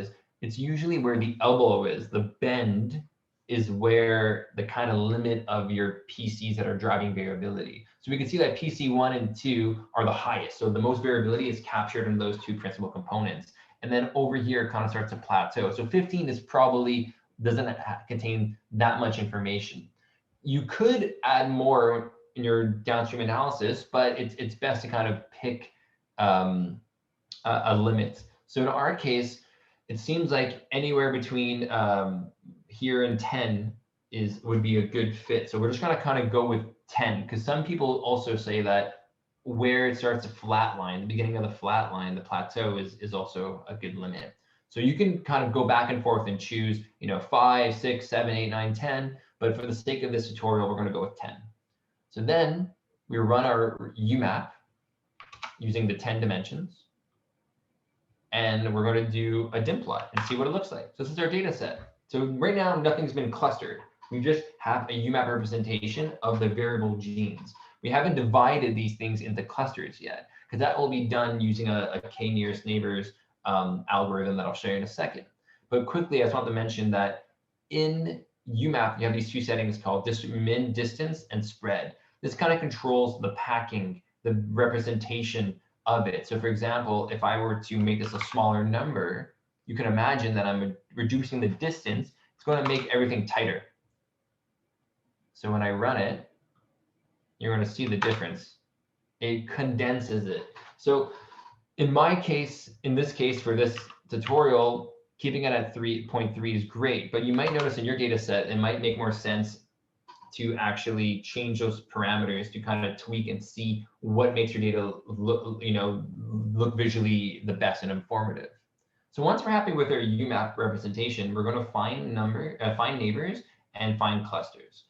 it's usually where the elbow is, the bend is where the kind of limit of your PCs that are driving variability. So we can see that PC1 and 2 are the highest. So the most variability is captured in those two principal components. And then over here, it kind of starts to plateau. So 15 is probably doesn't contain that much information. You could add more in your downstream analysis, but it's best to kind of pick a limit. So in our case, it seems like anywhere between here and 10 would be a good fit. So we're just gonna kind of go with 10, because some people also say that where it starts to flatline, the beginning of the flat line, the plateau is also a good limit. So you can kind of go back and forth and choose, 5, 6, 7, 8, 9, 10, but for the sake of this tutorial, we're going to go with 10. So then we run our UMAP using the 10 dimensions, and we're going to do a dim plot and see what it looks like. So this is our data set. So right now, nothing's been clustered. We just have a UMAP representation of the variable genes. We haven't divided these things into clusters yet, because that will be done using a k-nearest neighbors algorithm that I'll show you in a second. But quickly, I just want to mention that in UMAP, you have these two settings called min, distance, and spread. This kind of controls the packing, the representation of it. So for example, if I were to make this a smaller number, you can imagine that I'm reducing the distance. It's going to make everything tighter. So when I run it, you're going to see the difference. It condenses it. So in my case, in this case, for this tutorial, keeping it at 3.3 is great, but you might notice in your data set, it might make more sense to actually change those parameters to kind of tweak and see what makes your data look, look visually the best and informative. So once we're happy with our UMAP representation, we're going to find neighbors and find clusters.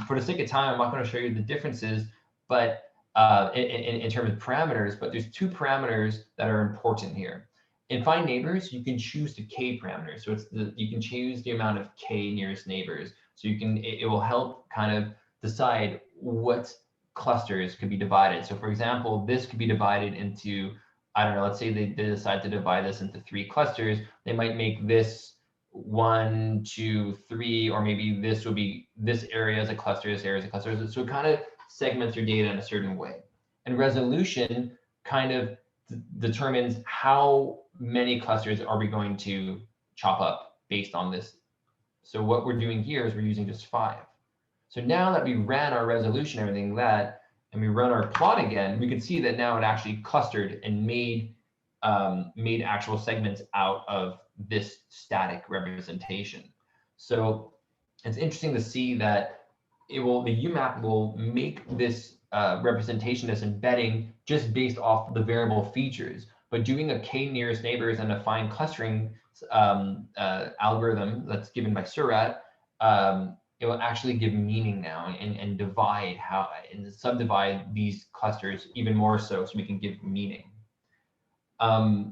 For the sake of time, I'm not going to show you the differences, but in terms of parameters, but there's two parameters that are important here. In find neighbors, you can choose the k parameter. So you can choose the amount of k nearest neighbors. So it will help kind of decide what clusters could be divided. So for example, this could be divided into, I don't know, let's say they decide to divide this into 3 clusters. They might make this 1, 2, 3, or maybe this will be this area as a cluster, this area as a cluster. So it kind of segments your data in a certain way. And resolution kind of determines how many clusters are we going to chop up based on this. So what we're doing here is we're using just 5. So now that we ran our resolution, everything that, and we run our plot again, we can see that now it actually clustered and made actual segments out of this static representation. So it's interesting to see that the UMAP will make this representation, this embedding, just based off the variable features. But doing a k nearest neighbors and a find clustering algorithm that's given by Surat, it will actually give meaning now and divide and subdivide these clusters even more so we can give meaning.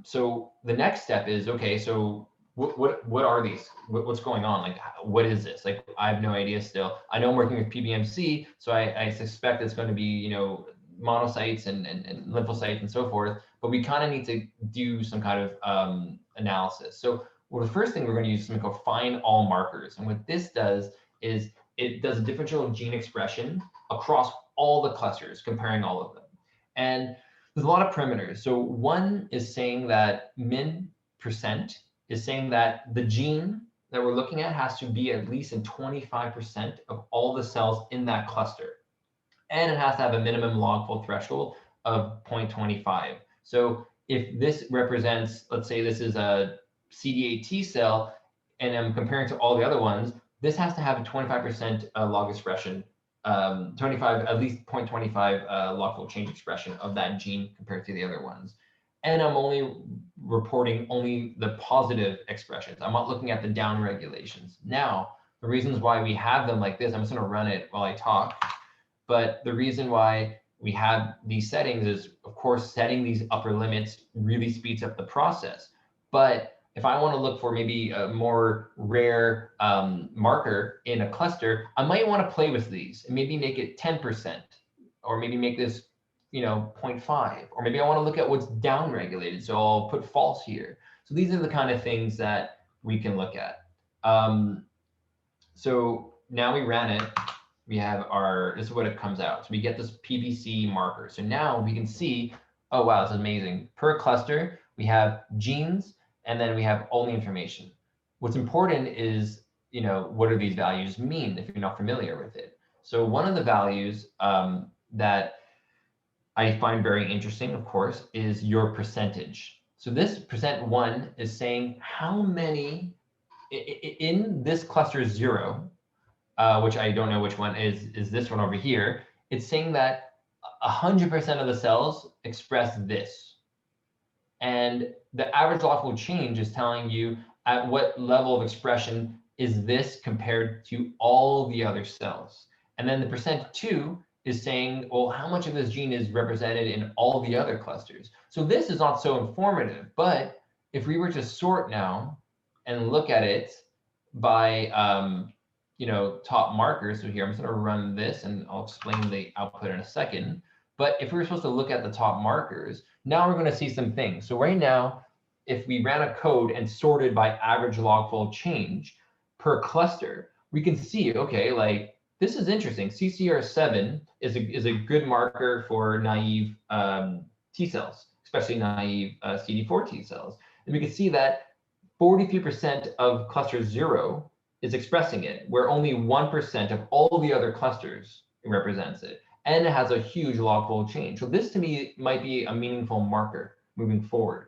So the next step is, okay, so what are these? What's going on? Like, what is this? Like, I have no idea still. I know I'm working with PBMC, so I suspect it's going to be, monocytes and lymphocytes and so forth, but we kind of need to do some kind of analysis. So the first thing we're going to use is something called find all markers. And what this does is it does a differential gene expression across all the clusters, comparing all of them. And there's a lot of parameters. So one is saying that min % is saying that the gene that we're looking at has to be at least in 25% of all the cells in that cluster. And it has to have a minimum logfold threshold of 0.25. So if this represents, let's say this is a CD8 T cell, and I'm comparing to all the other ones, this has to have a 25% log expression, at least 0.25 logfold change expression of that gene compared to the other ones. And I'm only reporting only the positive expressions. I'm not looking at the down regulations. Now, the reasons why we have them like this, I'm just going to run it while I talk. But the reason why we have these settings is, of course, setting these upper limits really speeds up the process. But if I want to look for maybe a more rare marker in a cluster, I might want to play with these and maybe make it 10%, or maybe make this 0.5, or maybe I want to look at what's down regulated, so I'll put false here. So these are the kind of things that we can look at. So now we ran it. We have this is what it comes out. So we get this PBC marker. So now we can see, oh wow, this is amazing. Per cluster, we have genes, and then we have all the information. What's important is, what do these values mean if you're not familiar with it? So one of the values that I find very interesting, of course, is your percentage. So this %1 is saying how many in this cluster 0, which I don't know which one is this one over here. It's saying that 100% of the cells express this. And the average logical change is telling you at what level of expression is this compared to all the other cells. And then the %2 is saying, well, how much of this gene is represented in all the other clusters? So this is not so informative, but if we were to sort now and look at it by top markers, so here I'm just going to run this and I'll explain the output in a second. But if we were supposed to look at the top markers, now we're going to see some things. So right now, if we ran a code and sorted by average log-fold change per cluster, we can see, okay, like this is interesting. CCR7 is a good marker for naive T cells, especially naive CD4 T cells. And we can see that 43% of cluster 0 is expressing it, where only 1% of all the other clusters represents it. And it has a huge log-fold change. So this to me might be a meaningful marker moving forward.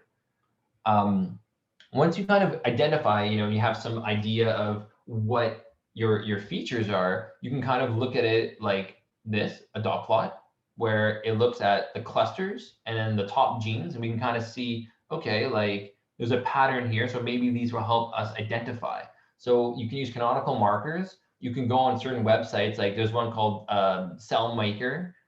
Once you kind of identify, you have some idea of what your features are, you can kind of look at it like this, a dot plot, where it looks at the clusters and then the top genes, and we can kind of see, okay, like there's a pattern here, so maybe these will help us identify. So you can use canonical markers. You can go on certain websites, like there's one called Cell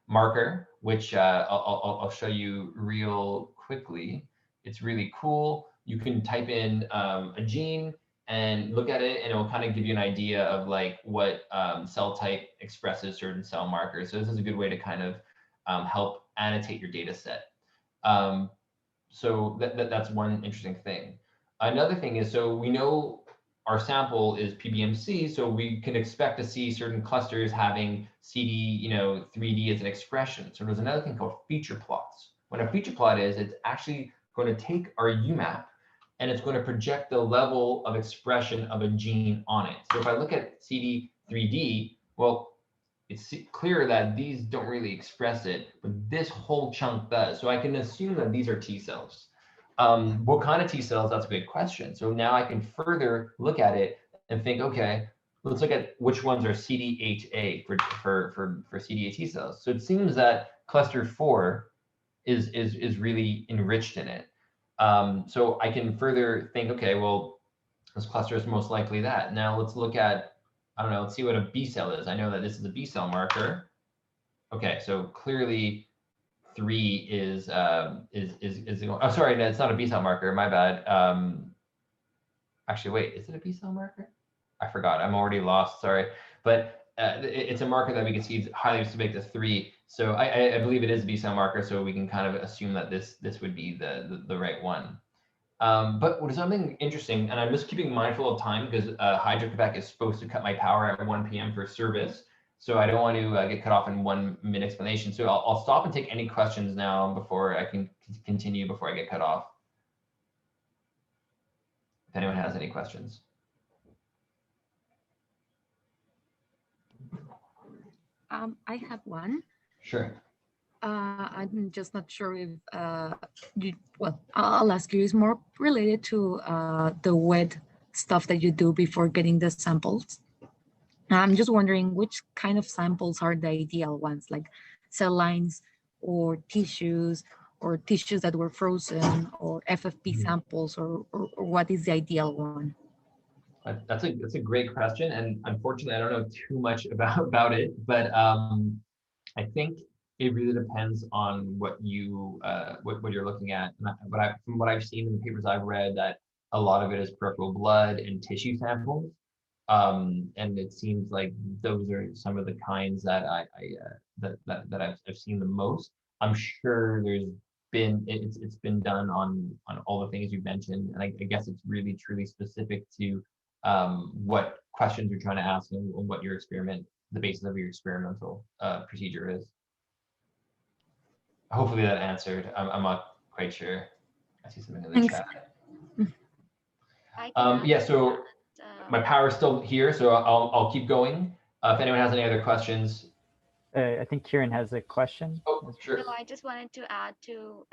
Marker, which I'll show you real quickly. It's really cool. You can type in a gene and look at it, and it will kind of give you an idea of like what cell type expresses certain cell markers. So this is a good way to kind of help annotate your data set. So that's one interesting thing. Another thing is, so we know our sample is PBMC, so we can expect to see certain clusters having CD, 3D as an expression. So there's another thing called feature plots. What a feature plot is, it's actually going to take our UMAP and it's going to project the level of expression of a gene on it. So if I look at CD3D, well, it's clear that these don't really express it, but this whole chunk does. So I can assume that these are T cells. What kind of T cells? That's a good question. So now I can further look at it and think, okay, let's look at which ones are CDHA for CD8 T cells. So it seems that cluster 4 is really enriched in it. So I can further think, okay, well, this cluster is most likely that. Now let's look at, I don't know, let's see what a B cell is. I know that this is a B cell marker. Okay, so clearly 3 is oh, sorry, no, it's not a B cell marker, my bad. Actually, wait, is it a B cell marker? I forgot, I'm already lost, sorry. But it's a marker that we can see is highly specific to 3. So I believe it is a B cell marker, so we can kind of assume that this would be the right one. But what is something interesting, and I'm just keeping mindful of time because Hydro-Quebec is supposed to cut my power at 1 p.m. for service. So I don't want to get cut off in 1 minute explanation. So I'll stop and take any questions now before I can continue before I get cut off. If anyone has any questions. I have one. Sure. I'm just not sure if I'll ask you. It's more related to the wet stuff that you do before getting the samples. I'm just wondering which kind of samples are the ideal ones, like cell lines or tissues that were frozen, or FFP samples, or what is the ideal one? That's a great question, and unfortunately, I don't know too much about it, but I think it really depends on what you're looking at. From what I've seen in the papers I've read, that a lot of it is peripheral blood and tissue samples. And it seems like those are some of the kinds that I've seen the most. I'm sure it's been done on all the things you mentioned, and I guess it's really truly specific to what questions you're trying to ask and what your the basis of your experimental procedure is. Hopefully that answered. I'm not quite sure. I see something in the chat. Yeah, so my power is still here, so I'll keep going. If anyone has any other questions. I think Kieran has a question. Oh, sure. No, I just wanted to add to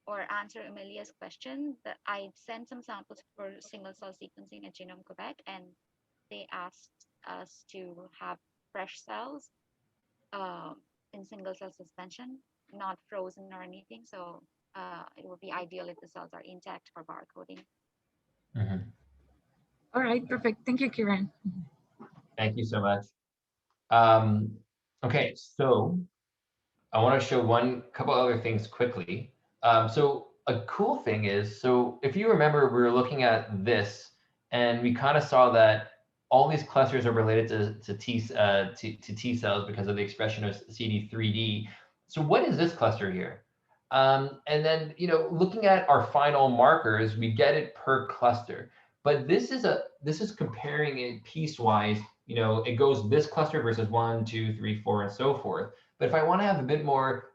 or answer Amelia's question that I sent some samples for single cell sequencing at Genome Quebec, and they asked us to have fresh cells in single cell suspension, not frozen or anything. So it would be ideal if the cells are intact for barcoding. All right, perfect. Thank you, Kiran. Thank you so much. Okay, so I want to show couple other things quickly. So a cool thing is, so if you remember, we were looking at this, and we kind of saw that all these clusters are related to T cells because of the expression of CD3D. So what is this cluster here? And then, looking at our final markers, we get it per cluster. But this is comparing it piecewise. It goes this cluster versus 1, 2, 3, 4, and so forth. But if I want to have a bit more,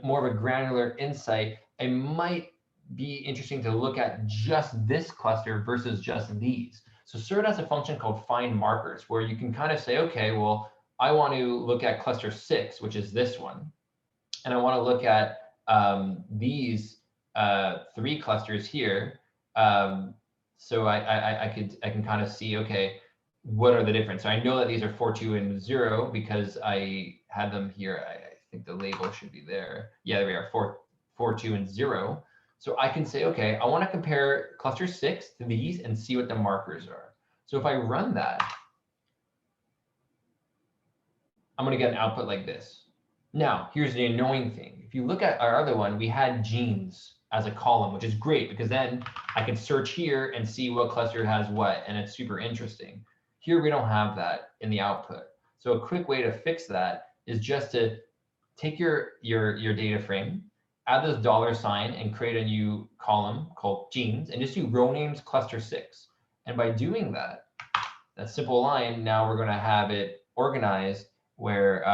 more of a granular insight, it might be interesting to look at just this cluster versus just these. So CERT has a function called find markers, where you can kind of say, okay, well, I want to look at cluster 6, which is this one, and I want to look at these 3 clusters here. So I can kind of see, okay, what are the difference? So I know that these are 4, 2, and 0 because I had them here. I think the label should be there. Yeah, there we are, 4, 2, and 0. So I can say, okay, I want to compare cluster 6 to these and see what the markers are. So if I run that, I'm going to get an output like this. Now, here's the annoying thing. If you look at our other one, we had genes as a column, which is great because then I can search here and see what cluster has what, and it's super interesting. Here, we don't have that in the output. So a quick way to fix that is just to take your data frame, add this $sign, and create a new column called genes, and just do row names cluster 6. And by doing that simple line, now we're going to have it organized where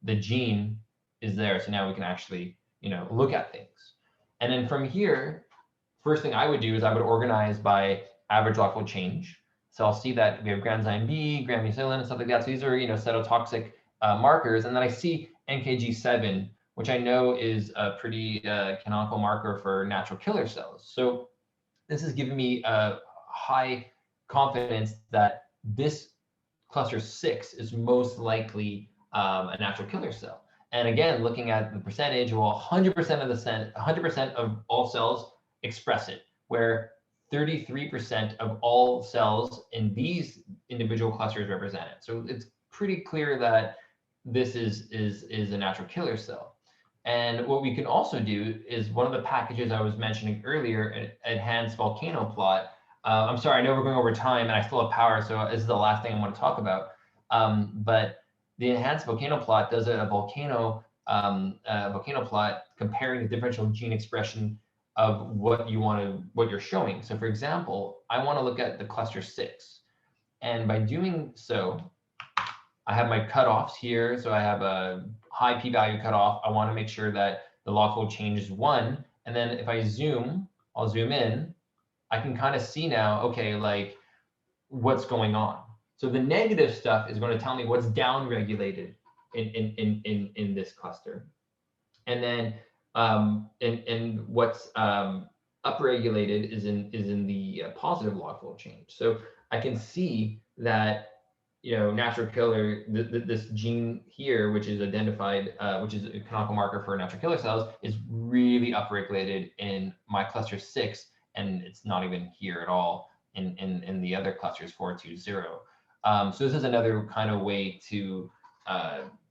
the gene is there. So now we can actually, look at things. And then from here, first thing I would do is I would organize by average log fold change. So I'll see that we have granzyme B, gram-mucilin, and stuff like that. So these are, cytotoxic markers. And then I see NKG7, which I know is a pretty canonical marker for natural killer cells. So this is giving me a high confidence that this cluster 6 is most likely a natural killer cell. And again, looking at the percentage, well, 100% of all cells express it, where 33% of all cells in these individual clusters represent it. So it's pretty clear that this is a natural killer cell. And what we can also do is one of the packages I was mentioning earlier, enhanced volcano plot. I'm sorry, I know we're going over time and I still have power, so this is the last thing I want to talk about. But the enhanced volcano plot does a volcano plot comparing the differential gene expression of what you're showing. So for example, I want to look at the cluster 6. And by doing so, I have my cutoffs here. So I have a high p-value cutoff. I want to make sure that the log fold change is 1. And then if I I'll zoom in, I can kind of see now, okay, like what's going on. So the negative stuff is going to tell me what's downregulated in this cluster. And then and what's upregulated is in the positive log fold change. So I can see that natural killer, this gene here, which is identified, which is a canonical marker for natural killer cells, is really upregulated in my cluster 6, and it's not even here at all in the other clusters 4, 2, 0. So this is another kind of way to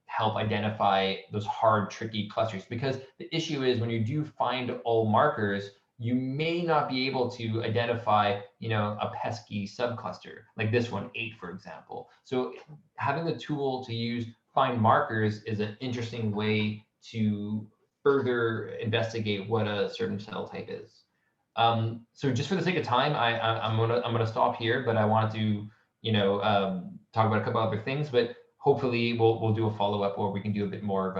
help identify those hard, tricky clusters, because the issue is when you do find all markers, you may not be able to identify, a pesky subcluster like this one, 8, for example. So having the tool to use find markers is an interesting way to further investigate what a certain cell type is. So just for the sake of time, I'm gonna stop here, but I wanted to, talk about a couple other things, but hopefully we'll do a follow-up where we can do a bit more of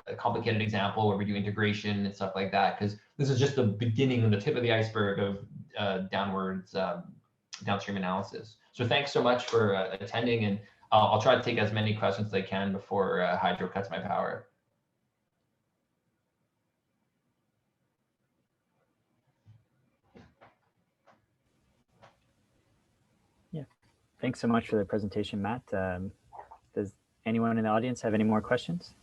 a complicated example where we do integration and stuff like that, because this is just the beginning and the tip of the iceberg of downstream analysis. So thanks so much for attending, and I'll try to take as many questions as I can before Hydro cuts my power. Yeah, thanks so much for the presentation, Matt. Does Anyone in the audience have any more questions?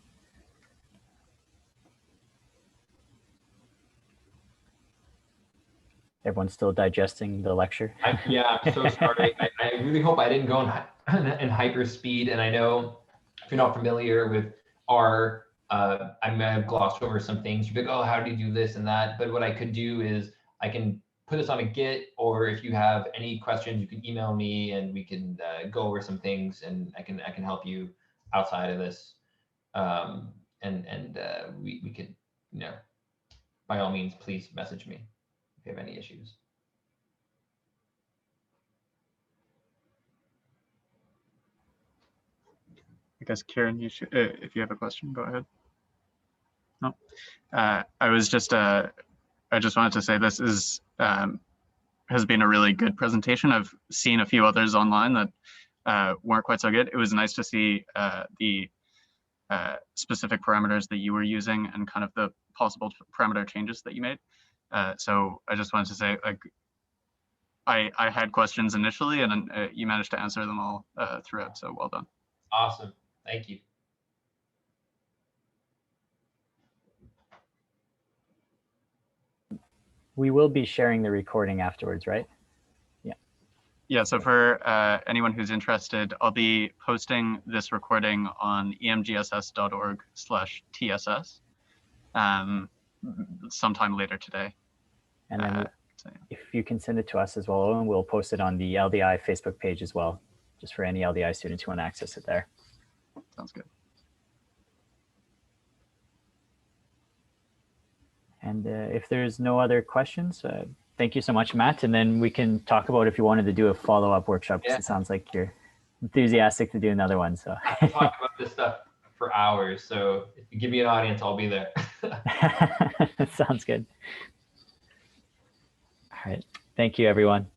Everyone's still digesting the lecture. Yeah, I'm so sorry. I really hope I didn't go in hyper speed. And I know if you're not familiar with R, I may have glossed over some things. You'd be like, oh, how do you do this and that? But what I could do is I can put this on a Git, or if you have any questions, you can email me and we can go over some things, and I can help you outside of this. We could, you know, by all means, please message me if you have any issues. I guess, Kieran, you should, if you have a question, go ahead. No, I was just, I just wanted to say this is, has been a really good presentation. I've seen a few others online that weren't quite so good. It was nice to see the specific parameters that you were using and kind of the possible parameter changes that you made. So I just wanted to say, like, I had questions initially, and you managed to answer them all throughout, so well done. Awesome. Thank you. We will be sharing the recording afterwards, right? Yeah. Yeah, so for anyone who's interested, I'll be posting this recording on emgss.org/TSS sometime later today. And then So, yeah. if you can send it to us as well, and we'll post it on the LDI Facebook page as well, just for any LDI students who want to access it there. Sounds good. And if there's no other questions, thank you so much, Matt. And then we can talk about if you wanted to do a follow-up workshop, because it sounds like you're enthusiastic to do another one. So I can talk about this stuff for hours. So if you give me an audience, I'll be there. Sounds good. All right. Thank you, everyone.